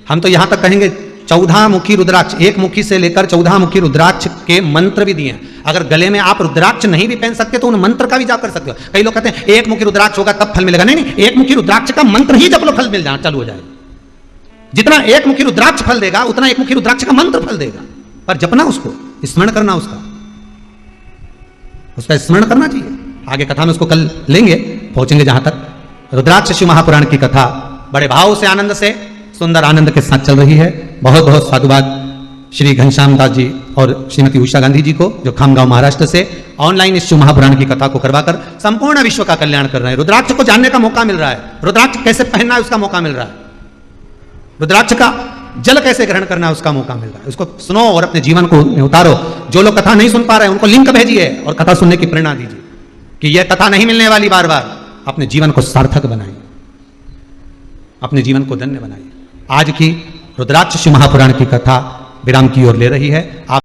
हम तो यहां तक कहेंगे 14 मुखी रुद्राक्ष, एक मुखी से लेकर 14 मुखी रुद्राक्ष के मंत्र भी दिए हैं। अगर गले में आप रुद्राक्ष नहीं भी पहन सकते तो उन मंत्र का भी जाप कर सकते हो। कई लोग कहते हैं एक मुखी रुद्राक्ष होगा तब फल मिलेगा, नहीं, एक मुखी रुद्राक्ष का मंत्र ही जप लो, फल मिल जाना चालू हो जाएगा। जितना एक मुखी रुद्राक्ष फल देगा उतना एक मुखी रुद्राक्ष का मंत्र फल देगा, पर जपना, उसको स्मरण करना, उसका स्मरण करना चाहिए। आगे कथा में उसको कल लेंगे, पहुंचेंगे जहां तक। रुद्राक्ष शिव महापुराण की कथा बड़े भाव से, आनंद से, सुंदर आनंद के साथ चल रही है। बहुत बहुत साधुवाद श्री घनश्याम दास जी और श्रीमती उषा गांधी जी को, जो खामगांव महाराष्ट्र से ऑनलाइन इस शिव महापुराण की कथा को करवाकर संपूर्ण विश्व का कल्याण कर रहे हैं। रुद्राक्ष को जानने का मौका मिल रहा है, रुद्राक्ष कैसे पहनना है उसका मौका मिल रहा है, रुद्राक्ष का जल कैसे ग्रहण करना है उसका मौका मिल रहा है। उसको सुनो और अपने जीवन को उतारो। जो लोग कथा नहीं सुन पा रहे हैं उनको लिंक भेजिए और कथा सुनने की प्रेरणा दीजिए कि यह कथा नहीं मिलने वाली बार बार। अपने जीवन को सार्थक बनाइए, अपने जीवन को धन्य बनाइए। आज की रुद्राक्ष शिव महापुराण की कथा विराम की ओर ले रही है। आप